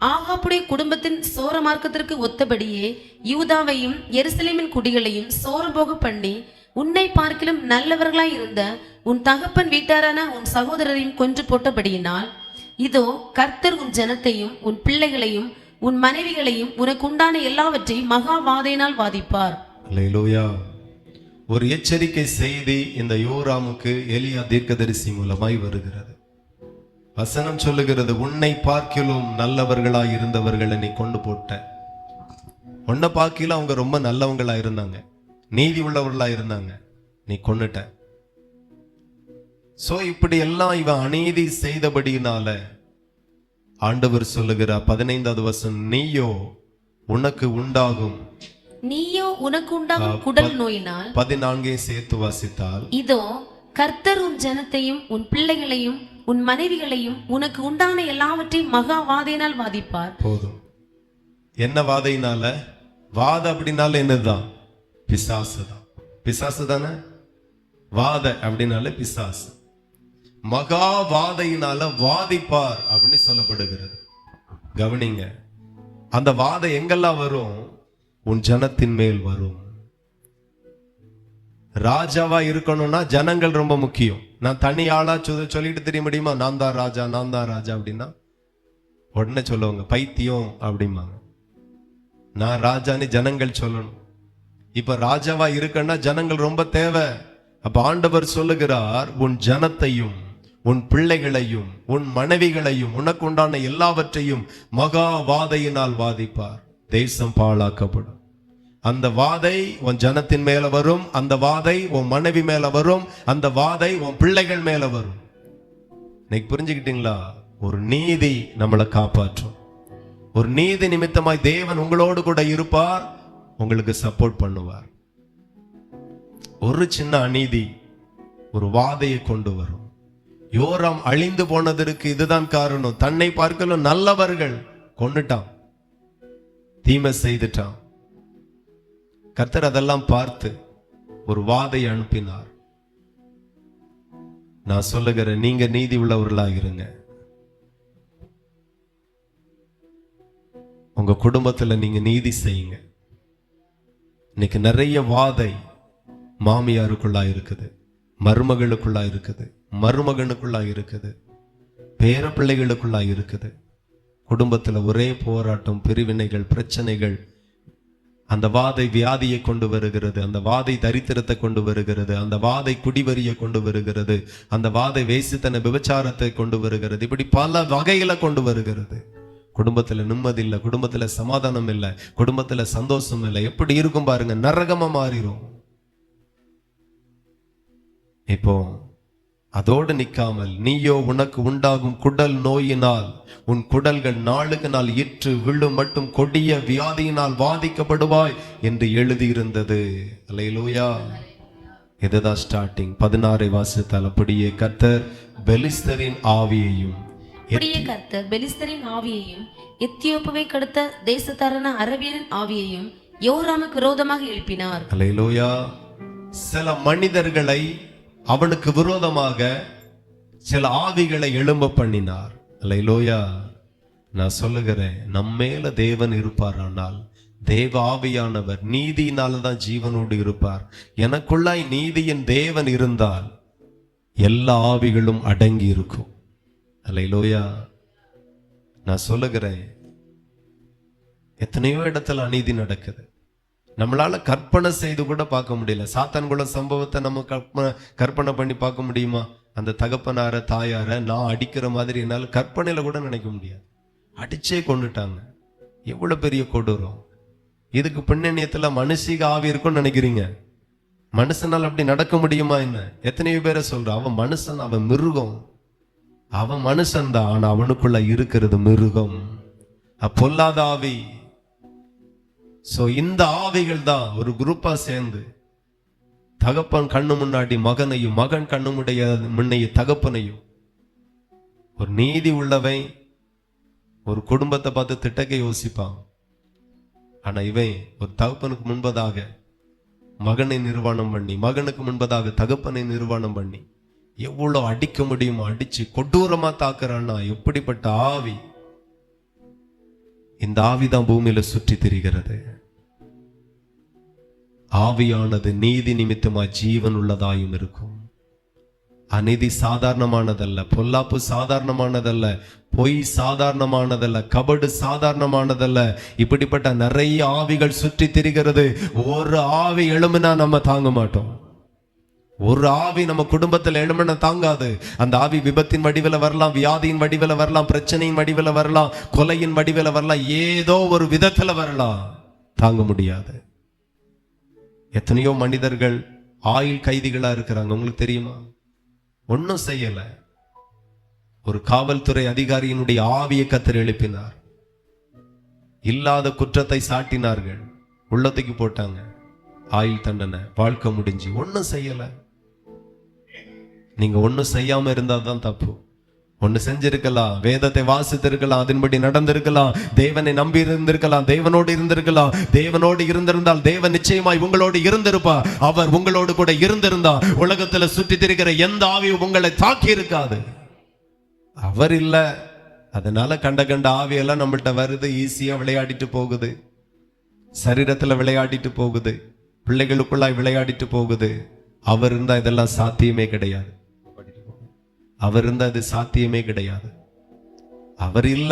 ஆகாப்புடைய குடும்பத்தின் சோர மார்க்கத்திற்கு ஒத்தபடியே யூதாவையும் எருசலேமின் குடிகளையும் சோரம் போக பண்ணி உன்னை பார்க்கிலும் நல்லவர்களாய் இருந்த உன் தகப்பன் வீட்டாரான உன் சகோதரரையும் கொன்று போட்டபடியினால் இதோ கர்த்தர் உன் ஜனத்தையும் உன் பிள்ளைகளையும் உன் மனைவிகளையும் உனக்கு உண்டான எல்லாவற்றையும் மகா வாதையினால் வாதிப்பார். அல்லேலூயா. ஒரு எச்சரிக்கை செய்தி இந்த யோராமுக்கு எலியா தீர்க்கதரிசி மூலமாய் வருகிறது. வசனம் சொல்லுகிறது, உன்னை பார்க்கிலும் நல்லவர்களாய் இருந்தவர்களை நீ கொண்டு போட்ட. உன்னை பார்க்கிலும் அவங்க ரொம்ப நல்லவங்களா இருந்தாங்க, நீதி உள்ளவர்களா இருந்தாங்க, நீ கொன்னுட்ட. சோ இப்படி எல்லாம் இவன் அநீதி செய்தபடியினால ஆண்டவர் சொல்லுகிறார் 15வது வசனம், நீயோ உனக்கு உண்டாகும் குடல் நோயினால் 14 சேர்த்து வாசித்தால், இதோ கர்த்தர் உன் ஜனத்தையும் உன் பிள்ளைகளையும் உன் மனைவிகளையும் உனக்கு உண்டான எல்லாவற்றையும் மகா வாதையினால் வாதிப்பார். போதும். என்ன வாதையினால? வாத அப்படின்னால என்னதுதான்? பிசாசு தான். பிசாசு தானே வாத அப்படின்னால பிசாசு. மகா வாதையினால வாதிப்பார் அப்படின்னு சொல்லப்படுகிறது. கவனிங்க, அந்த வாதை எங்கெல்லாம் வரும்? உன் ஜனத்தின் மேல் வரும். ராஜாவா இருக்கணும்னா ஜனங்கள் ரொம்ப முக்கியம். நான் தனி ஆளா சொல்லிட்டு தெரிய முடியுமா? நான் தான் ராஜா, நான் தான் ராஜா அப்படின்னா உடனே சொல்லுவாங்க பைத்தியம் அப்படிம்பாங்க. நான் ராஜான்னு ஜனங்கள் சொல்லணும். இப்ப ராஜாவா இருக்கன்னா ஜனங்கள் ரொம்ப தேவை. அப்ப ஆண்டவர் சொல்லுகிறார், உன் ஜனத்தையும் உன் பிள்ளைகளையும் உன் மனைவிகளையும் உனக்கு உண்டான எல்லாவற்றையும் மகா வாதையினால் வாதிப்பார். தேசம் பாழாக்கப்படும். அந்த வாதை உன் ஜனத்தின் மேல வரும், அந்த வாதை உன் மனைவி மேல வரும், அந்த வாதை உன் பிள்ளைகள் மேல வரும். இன்னைக்கு புரிஞ்சுக்கிட்டீங்களா? ஒரு நீதி நம்மளை காப்பாற்றும். ஒரு நீதி நிமித்தமாய் தேவன் உங்களோடு கூட இருப்பார், உங்களுக்கு சப்போர்ட் பண்ணுவார். ஒரு சின்ன அநீதி ஒரு வாதையை கொண்டு வரும். யோராம் அழிந்து போனதற்கு இதுதான் காரணம். தன்னை பார்க்கலும் நல்லவர்கள் கொன்னுட்டான், தீமை செய்துட்டான். கர்த்தர் அதெல்லாம் பார்த்து ஒரு வாதை அனுப்பினார். நான் சொல்லுகிறேன், நீங்க நீதி உள்ளவர்களாக இருங்க. உங்க குடும்பத்துல நீங்க நீதி செய்யுங்க. இன்னைக்கு நிறைய வாதை மாமியாருக்குள்ளா இருக்குது, மருமகளுக்குள்ளா இருக்குது, மருமகனுக்குள்ளா இருக்குது, பேர பிள்ளைகளுக்குள்ளா இருக்குது. குடும்பத்துல ஒரே போராட்டம், பிரிவினைகள், பிரச்சனைகள். அந்த வாதை வியாதியை கொண்டு வருகிறது, அந்த வாதை தரித்திரத்தை கொண்டு வருகிறது, அந்த வாதை குடிவரியை கொண்டு வருகிறது, அந்த வாதை வேசித்தன விபச்சாரத்தை கொண்டு வருகிறது. இப்படி பல வகையில கொண்டு வருகிறது. குடும்பத்துல நிம்மதி இல்லை, குடும்பத்துல சமாதானம் இல்லை, குடும்பத்துல சந்தோஷம் இல்லை. எப்படி இருக்கும் பாருங்க, நரகமா மாறிடும். இப்போ அதோடு நிக்காமல், நீயோ உனக்கு உண்டாகும் குடல் நோயினால் உன் குடல்கள் நாளுக்கு நாள் இற்று விழும் மட்டும் கொடிய வியாதியினால் வாதிக்கப்படுவாய் என்று எழுதியிருந்தது. அல்லேலூயா. இதுதான் ஸ்டார்டிங். 16 வாசித்தால், அப்படியே கர்த்தர் பெலிஸ்தரின் ஆவியையும் எத்தியோப்புவை கடுத்த தேசத்தாரான அரபியரின் ஆவியையும் யோராமுக்கு விரோதமாக எழுப்பினார். அல்லேலூயா. சில மனிதர்களை அவனுக்கு விரோதமாக சில ஆவிகளை எழும்ப பண்ணினார். அல்லேலூயா. நான் சொல்லுகிறேன், நம்மேல தேவன் இருப்பாரானால், தேவ ஆவியானவர் நீதியினால தான் ஜீவனோடு இருப்பார். எனக்குள்ளாய் நீதியின் தேவன் இருந்தால் எல்லா ஆவிகளும் அடங்கி இருக்கும். அல்லேலூயா. நான் சொல்லுகிறேன், எத்தனையோ இடத்துல அநீதி நடக்குது. நம்மளால கற்பனை செய்து கூட பார்க்க முடியல. சாத்தான்குள்ள சம்பவத்தை நம்ம கற்பனை பண்ணி பார்க்க முடியுமா? அந்த தகப்பனார தாயார நான் அடிக்கிற மாதிரி என்னால் கற்பனையில கூட நினைக்க முடியாது. அடிச்சே கொண்டுட்டாங்க. எவ்வளவு பெரிய கொடூரம். இதுக்கு பின்னணியத்துல மனுஷிக ஆவி இருக்கும்னு நினைக்கிறீங்க? மனுஷனால் அப்படி நடக்க முடியுமா என்ன? எத்தனையோ பேரை சொல்ற, அவன் மனுஷன், அவன் மிருகம். அவன் மனுஷன் தான், ஆனா அவனுக்குள்ள இருக்கிறது மிருகம், பொல்லாத ஆவி. சோ இந்த ஆவிகள் தான் ஒரு குரூப்பா சேர்ந்து தகப்பன் கண்ணு முன்னாடி மகனையும், மகன் கண்ணு முன்னைய தகப்பனையும். ஒரு நீதி உள்ளவன் ஒரு குடும்பத்தை பார்த்து திட்டக்க யோசிப்பான். ஆனா இவன் ஒரு தகப்பனுக்கு முன்பதாக மகனை நிர்வாணம் பண்ணி, மகனுக்கு முன்பதாக தகப்பனை நிர்வாணம் பண்ணி எவ்வளவு அடிக்க முடியுமோ அடிச்சு கொடூரமா தாக்குறான்னா எப்படிப்பட்ட ஆவி! இந்த ஆவிதான் பூமியில சுற்றி திரிகிறது. ஆவியானது நீதி நிமித்தமா ஜீவன் உள்ளதாயும் இருக்கும். அநீதி சாதாரணமானதல்ல, பொல்லாப்பு சாதாரணமானதல்ல, பொய் சாதாரணமானதல்ல, கபடு சாதாரணமானதல்ல. இப்படிப்பட்ட நிறைய ஆவிகள் சுற்றி திரிகிறது. ஒரு ஆவி எழும்பினா நம்ம தாங்க மாட்டோம். ஒரு ஆவி நம்ம குடும்பத்தில் எழுமன தாங்காது. அந்த ஆவி விபத்தின் வடிவில் வரலாம், வியாதியின் வடிவில் வரலாம், பிரச்சனையின் வடிவில் வரலாம், கொலையின் வடிவில் வரலாம், ஏதோ ஒரு விதத்துல வரலாம். தாங்க முடியாது. எத்தனையோ மனிதர்கள் ஆயுள் கைதிகளா இருக்கிறாங்க. உங்களுக்கு தெரியுமா? ஒன்னும் செய்யல. ஒரு காவல்துறை அதிகாரியினுடைய ஆவியை கர்த்தர் எழுப்பினார். இல்லாத குற்றத்தை சாட்டினார்கள், உள்ளத்துக்கு போட்டாங்க, ஆயுள் தண்டனை, வாழ்க்கை முடிஞ்சு. ஒன்னும் செய்யல. நீங்க ஒன்னும் செய்யாம இருந்தா தான் தப்பு. ஒன்னு செஞ்சிருக்கலாம், வேதத்தை வாசித்திருக்கலாம், அதன்படி நடந்திருக்கலாம், தேவனை நம்பி இருந்திருக்கலாம், தேவனோடு இருந்திருக்கலாம். தேவனோடு இருந்திருந்தால் தேவன் நிச்சயமாய் உங்களோடு இருந்திருப்பார். அவர் உங்களோடு கூட இருந்திருந்தா உலகத்துல சுற்றி திரிகிற எந்த ஆவியும் உங்களை தாக்கி இருக்காது. அவர் இல்ல. அதனால கண்ட ஆவியெல்லாம் நம்மள்கிட்ட வருது, ஈஸியா விளையாடிட்டு போகுது, சரீரத்துல விளையாடிட்டு போகுது, பிள்ளைகளுக்குள்ளாய் விளையாடிட்டு போகுது. அவர் இருந்தா இதெல்லாம் சாத்தியமே கிடையாது. அவர் இருந்தா இது சாத்தியமே கிடையாது. அவர் இல்ல.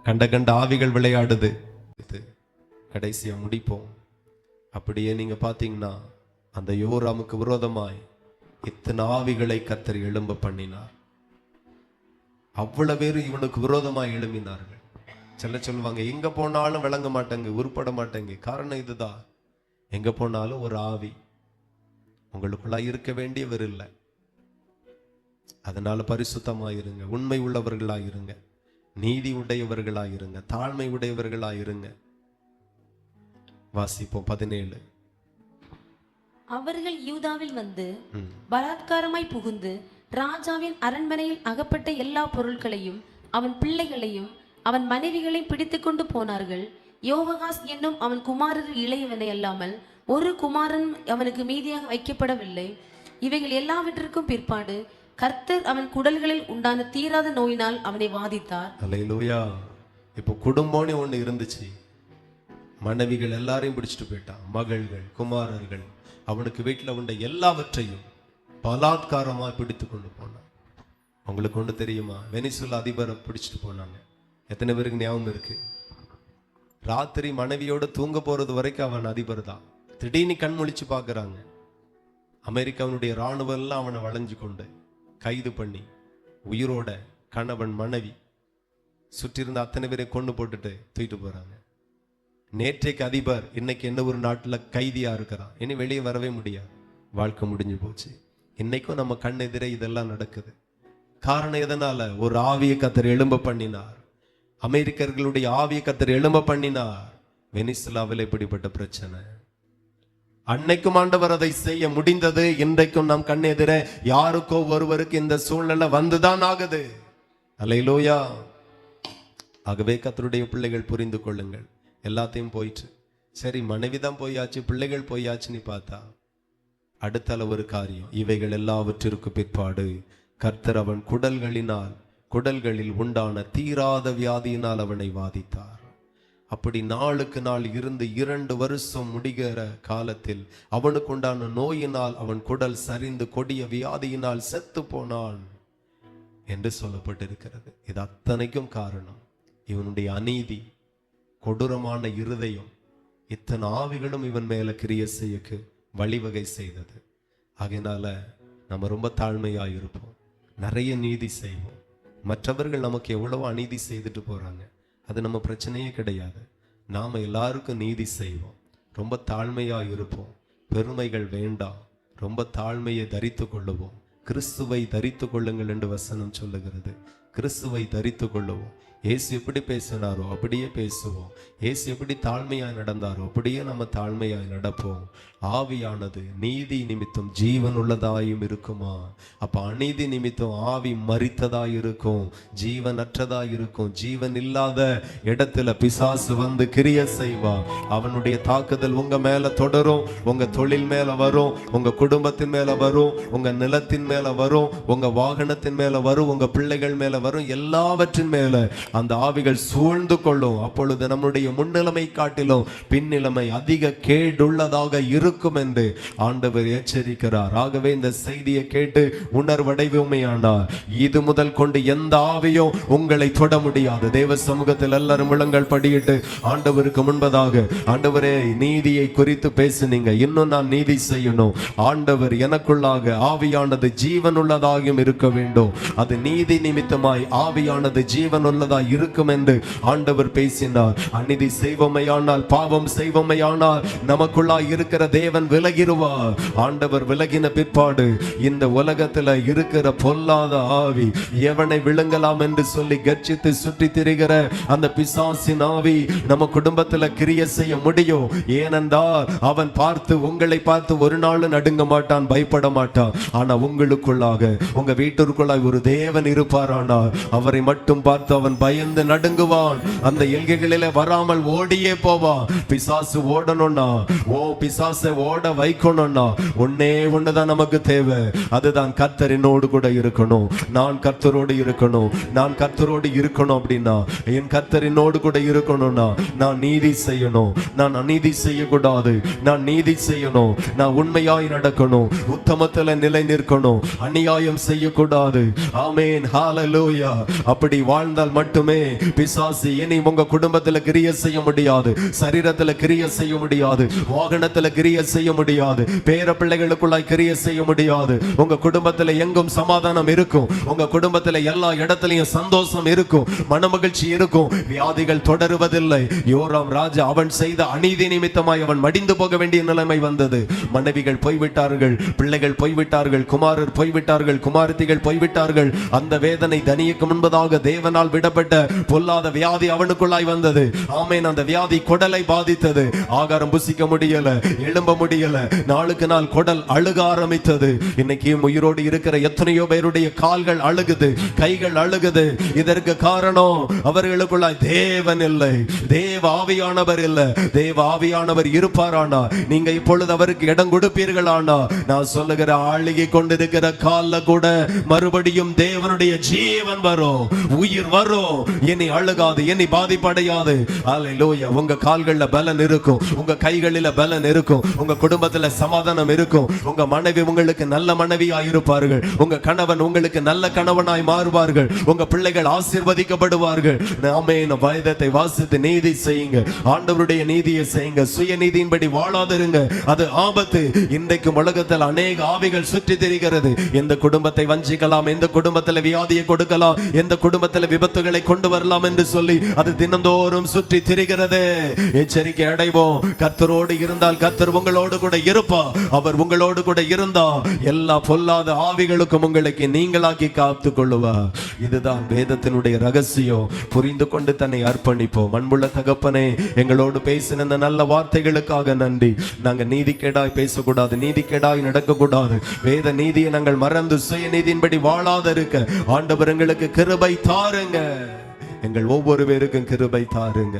கண்ட ஆவிகள் விளையாடுது. கடைசியா முடிப்போம். அப்படியே நீங்க பாத்தீங்கன்னா அந்த யோராமுக்கு விரோதமாய் இத்தனை ஆவிகளை கர்த்தர் எழும்ப பண்ணினார். அவ்வளவு பேர் இவனுக்கு விரோதமாய் எழும்பினார்கள். சொல்லுவாங்க, எங்க போனாலும் விளங்க மாட்டேங்க, உருப்பட மாட்டேங்க. காரணம் இதுதான். எங்க போனாலும் ஒரு ஆவி. உங்களுக்குள்ளா இருக்க வேண்டியவர் இல்லை. அதனால பரிசுத்தமாயிருங்க, உண்மை உள்ளவர்களாயிருங்க, நீதி உடையவர்களாயிருங்க, தாழ்மை உடையவர்களாயிருங்க. வாசிப்போம் 17. அவர்கள் யூதாவில் வந்து பலாத்காரமாய் புகுந்து ராஜாவின் அரண்மனையில் அகப்பட்ட எல்லா பொருட்களையும் அவன் பிள்ளைகளையும் அவன் மனைவிகளையும் பிடித்து கொண்டு போனார்கள். யோவகாஸ் என்னும் அவன் குமாரர் இளையவனை அல்லாமல் ஒரு குமாரன் அவனுக்கு மீதியாக வைக்கப்படவில்லை. இவைகள் எல்லாவற்றிற்கும் பிற்பாடு கர்த்தர் அவன் குடல்களில் உண்டான தீராத நோயினால் அவனை வாதித்தார். அல்லேலூயா. இப்போ குடும்பம்னு ஒண்ணு இருந்துச்சு. மனைவிகள் எல்லாரையும் பிடிச்சிட்டு போயிட்டான். மகள்கள், குமாரர்கள், அவனுக்கு வீட்டில் உண்ட எல்லாவற்றையும் பலாத்காரமா பிடித்து கொண்டு போனான். உங்களுக்கு ஒன்று தெரியுமா? வெனிசுலா அதிபரை பிடிச்சிட்டு போனாங்க. எத்தனை பேருக்கு ஞாபகம் இருக்கு? ராத்திரி மனைவியோட தூங்க போறது வரைக்கும் அவன் அதிபர் தான். திடீர்னு கண் முழிச்சு பார்க்கறாங்க. அமெரிக்காவுடைய ராணுவம் எல்லாம் அவனை வளைஞ்சு கொண்டு கைது பண்ணி உயிரோட கணவன் மனைவி சுற்றி இருந்த அத்தனை பேரை கொண்டு போட்டுட்டு தூக்கிட்டு போறாங்க. நேற்றைக்கு அதிபர் இன்னைக்கு என்ன ஒரு நாட்டுல கைதியா இருக்கிறான். இனி வெளியே வரவே முடியாது. வாழ்க்கை முடிஞ்சு போச்சு. இன்னைக்கும் நம்ம கண் எதிரே இதெல்லாம் நடக்குது. காரணம் எதனால? ஒரு ஆவியை கர்த்தர் எழும்ப பண்ணினார். அமெரிக்கர்களுடைய ஆவியை கர்த்தர் எழும்ப பண்ணினார். வெனிசுலாவில் இப்படிப்பட்ட பிரச்சனை. அன்னைக்கும் ஆண்டவர் அதை செய்ய முடிந்தது. இன்றைக்கும் நம் கண் எதிரே யாருக்கோ ஒருவருக்கு இந்த சூழ்நிலை வந்துதான் ஆகுது. அல்லேலூயா. ஆகவே கர்த்தருடைய பிள்ளைகள் புரிந்து கொள்ளுங்கள். எல்லாத்தையும் போயிட்டு சரி, மனைவிதான் போயாச்சு, பிள்ளைகள் போயாச்சுன்னு பார்த்தா அடுத்த ஒரு காரியம். இவைகள் எல்லாவற்றிற்கு பிற்பாடு கர்த்தர் அவன் குடல்களில் உண்டான தீராத வியாதியினால் அவனை வாதித்தார். அப்படி நாளுக்கு நாள் இருந்து 2 வருஷம் முடிகிற காலத்தில் அவனுக்கு உண்டான நோயினால் அவன் குடல் சரிந்து கொடிய வியாதியினால் செத்து போனான் என்று சொல்லப்பட்டிருக்கிறது. இது அத்தனைக்கும் காரணம் இவனுடைய அநீதி, கொடூரமான இருதயம். இத்தனை ஆவிகளும் இவன் மேல கிரியை செய்யக்கு வழிவகை செய்தது. ஆகையினால நம்ம ரொம்ப தாழ்மையா இருப்போம். நிறைய நீதி செய்வோம். மற்றவர்கள் நமக்கு எவ்வளவு அநீதி செய்துட்டு போறாங்க, அது நம்ம பிரச்சனையே கிடையாது. நாம எல்லாருக்கும் நீதி செய்வோம். ரொம்ப தாழ்மையா இருப்போம். பெருமைகள் வேண்டாம். ரொம்ப தாழ்மையை தரித்து கொள்ளுவோம். கிறிஸ்துவை தரித்து கொள்ளுங்கள் என்று வசனம் சொல்லுகிறது. கிறிஸ்துவை தரித்து கொள்ளுவோம். இயேசு எப்படி பேசினாரோ அப்படியே பேசுவோம். இயேசு எப்படி தாழ்மையாய் நடந்தாரோ அப்படியே நம்ம தாழ்மையாய் நடப்போம். ஆவியானது நீதி நிமித்தம் ஜீவன் உள்ளதாயும் இருக்குமா? அப்ப அநீதி நிமித்தம் ஆவி மரித்ததாய் இருக்கும், ஜீவனற்றதாய் இருக்கும். ஜீவன் இல்லாத இடத்துல பிசாசு வந்து கிரியை செய்வான். அவனுடைய தாக்குதல் உங்க மேல தொடரும். உங்க தொழில் மேல வரும், உங்க குடும்பத்தின் மேல வரும், உங்க நிலத்தின் மேல வரும், உங்க வாகனத்தின் மேல வரும், உங்க பிள்ளைகள் மேல வரும். எல்லாவற்றின் மேல அந்த ஆவிகள் சூழ்ந்து கொள்ளும். அப்பொழுது நம்முடைய முன்னிலைமை காட்டிலும் பின்னிலைமை அதிக கேடுள்ளதாக இருக்கும் என்று ஆண்டவர் எச்சரிக்கிறார். ஆகவே இந்த செய்தியை கேட்டு உணர்வடைவுமையானார் இது முதல் கொண்டு எந்த ஆவியும் உங்களை தொட முடியாது. தேவ சமூகத்தில் எல்லாரும் முழங்கள் படியிட்டு ஆண்டவருக்கு முன்பதாக, ஆண்டவரே நீதியை குறித்து பேசுனீங்க, இன்னும் நான் நீதி செய்யணும். ஆண்டவர் எனக்குள்ளாக ஆவியானது ஜீவன் உள்ளதாகவும் இருக்க வேண்டும். அது நீதி நிமித்தமாய் ஆவியானது ஜீவன் உள்ளதாய் இருக்கும் என்று ஆண்டவர் பேசினார். அநீதி செய்வோமையானால், பாவம் செய்வோமையானால் நமக்குள்ளாய் இருக்கிற தேவன் விலகிடுவார். ஆண்டவர் விலகின பிற்பாடு இந்த உலகத்துல இருக்கிற பொல்லாத ஆவி எவனை விழுங்கலாம் என்று சொல்லி கர்ஜித்து சுற்றி திரிகிற அந்த பிசாசின் ஆவி நம்ம குடும்பத்துல கிரியை செய்ய முடியும். ஏனென்றால் அவன் உங்களை பார்த்து ஒரு நாள் நடுங்க மாட்டான், பயப்பட மாட்டான். ஆனா உங்களுக்குள்ளாக, உங்க வீட்டிற்குள்ளாக ஒரு தேவன் இருப்பாரானால் அவரை மட்டும் பார்த்து அவன் பயந்து நடுங்குவான். அந்த எல்கைகளிலே வராமல் ஓடியே போவான். பிசாசு ஓடணும்னா, பிசாசை ஓட வைக்கணும்னா ஒண்ணுதான் நமக்கு தேவை. அதுதான் கர்த்தரினோடு கூட இருக்கணும். நான் கர்த்தரோடு இருக்கணும். நான் கர்த்தரோடு இருக்கணும் அப்படின்னா, என் கர்த்தரினோடு கூட இருக்கணும்னா நான் நீதி செய்யணும். நான் அநீதி செய்யக்கூடாது. நான் நீதி செய்யணும். நான் உண்மையாய் நடக்கணும். உத்தமத்துல நிலை நிற்கணும். அநியாயம் செய்யக்கூடாது. ஆமென், ஹalleluya. அப்படி வாழ்ந்தால் மட்டுமே பிசாசு இனி உங்க குடும்பத்துல கிரியை செய்ய முடியாது. சரீரத்துல கிரியை செய்ய முடியாது. வாகனத்துல கிரியை செய்ய முடியாது. பேர பிள்ளைகளுக்குள்ளாய் கிரியை செய்ய முடியாது. உங்க குடும்பத்துல எங்கும் சமாதானம் இருக்கும். உங்க குடும்பத்துல எல்லா இடத்துலயும் சந்தோஷம் இருக்கும், மனமகிழ்ச்சி இருக்கும். வியாதிகள் தொடருவதில்லை. யோராம் ராஜா அவன் செய்த அநீதி நிமித்தமாய் அவன் மடிந்து போக வேண்டிய நிலைமை வந்தது. மனைவிகள் போய்விட்டார்கள், பிள்ளைகள் போய்விட்டார்கள், குமாரர் போய்விட்டார்கள், குமாரத்திகள் போய்விட்டார்கள். அந்த வேதனை தனியக்கு முன்பதாக தேவனால் விடப்பட்ட அப்படிப்பட்ட பொல்லாத வியாதி அவனுக்குள்ளாய் வந்தது. ஆமென். அந்த வியாதி குடலை பாதித்தது. ஆகாரம் புசிக்க முடியல, எழும்ப முடியல. நாளுக்கு நாள் குடல் அழுக ஆரம்பித்தது. இன்னைக்கு உயிரோடு இருக்கிற எத்தனையோ பேருடைய கால்கள் அழுகுது, கைகள் அழுகுது. இதற்கு காரணம் அவர்களுக்குள்ளாய் தேவன் இல்லை, தேவ ஆவியானவர் இல்லை. தேவ ஆவியானவர் இருப்பாரானா நீங்க இப்பொழுது அவருக்கு இடம் கொடுப்பீர்களானா, நான் சொல்லுகிற ஆளுகை கொண்டிருக்கிற கால்ல கூட மறுபடியும் தேவனுடைய ஜீவன் வரும், உயிர் வரும். இனி அழுகாது, இனி பாதிப்படையாது. அல்லேலூயா. உங்க கால்கள்ல பலன் இருக்கும், உங்க கைகளில பலன் இருக்கும், உங்க குடும்பத்துல சமாதானம் இருக்கும். உங்க மனைவி உங்களுக்கு நல்ல மனைவியாய் இருப்பார்கள், உங்க கணவன் உங்களுக்கு நல்ல கணவனாய் மாறுவார்கள், உங்க பிள்ளைகள் ஆசீர்வதிக்கப்படுவார்கள். ஆமென். வேதத்தை வாசித்து நீதி செய்யுங்க, ஆண்டவருடைய நீதியை செய்யுங்க. சுய நீதியின்படி வாழாதிருங்க, அது ஆபத்து. இன்றைக்கு உலகத்தில் அநேக ஆவிகள் சுற்றி திரிகிறது. எந்த குடும்பத்தை வஞ்சிக்கலாம், எந்த குடும்பத்தில் வியாதியை கொடுக்கலாம், எந்த குடும்பத்தில் விபத்துகளை கொண்டு வரலாம் என்று சொல்லி அது தினந்தோறும் சுற்றி திரிகிறது. எச்சரிக்கை அடைவோம். கர்த்தரோடு இருந்தால் கர்த்தர் உங்களோடு கூட இருப்பா. அவர் உங்களோடு கூட இருந்தா எல்லா பொல்லாத ஆவிகளுக்கும் உங்களுக்கு நீங்களாக்கி காத்து கொள்ளுவா. இதுதான் வேதத்தினுடைய ரகசியம். புரிந்து கொண்டு தன்னை அர்ப்பணிப்போம். அன்புள்ள தகப்பனே, எங்களோடு பேசின இந்த நல்ல வார்த்தைகளுக்காக நன்றி. நாங்க நீதிக்கேடாய் பேசக்கூடாது, நீதிக்கேடாய் நடக்கக்கூடாது. வேத நீதியை நாங்கள் மறந்து சுய நீதியின்படி வாழாத இருக்க ஆண்டவர் எங்களுக்கு கிருபை தாருங்க. எங்கள் ஒவ்வொரு பேருக்கும் கிருபை தாருங்க.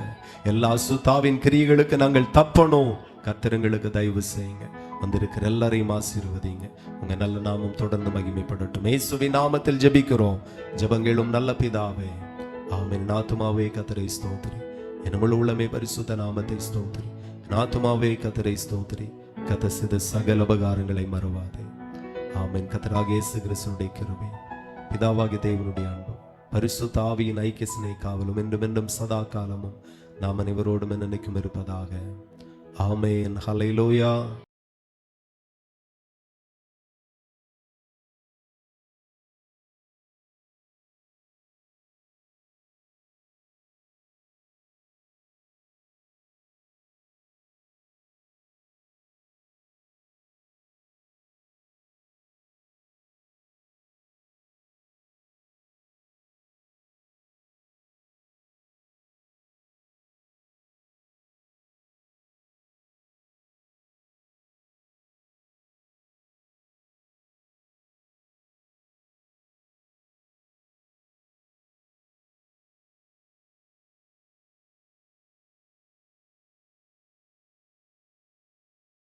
எல்லா சுத்தாவின் கிரியைகளுக்கு நாங்கள் தப்பணும். கர்த்தருக்கு தயவு செய்யுங்க. வந்திருக்கிற எல்லாரையும் ஆசீர்வதிங்க. உங்க நல்ல நாமம் தொடர்ந்து மகிமைப்படட்டும். இயேசுவின் நாமத்தில் ஜெபிக்கிறோம் ஜெபங்களும் நல்ல பிதாவே, ஆமென். ஆத்துமாவே கர்த்தரை ஸ்தோத்திரி, என் முழு உள்ளமே பரிசுத்த நாமத்தை ஸ்தோத்திரி. ஆத்துமாவே கர்த்தரை ஸ்தோத்திரி, கர்த்தர் செய்த சகல உபகாரங்களை மறவாதே. ஆமென். கர்த்தராகிய இயேசு கிறிஸ்துவினுடைய கிருபை, பிதாவாகிய தேவனுடைய அன்பும், பரிசுத்த ஆவியின் ஐக்கிய சினை காவலும் என்றும் என்றும் சதா காலமும் நாம் அனைவரோடும் என்னைக்கும் இருப்பதாக. ஆமென். ஹல்லேலூயா.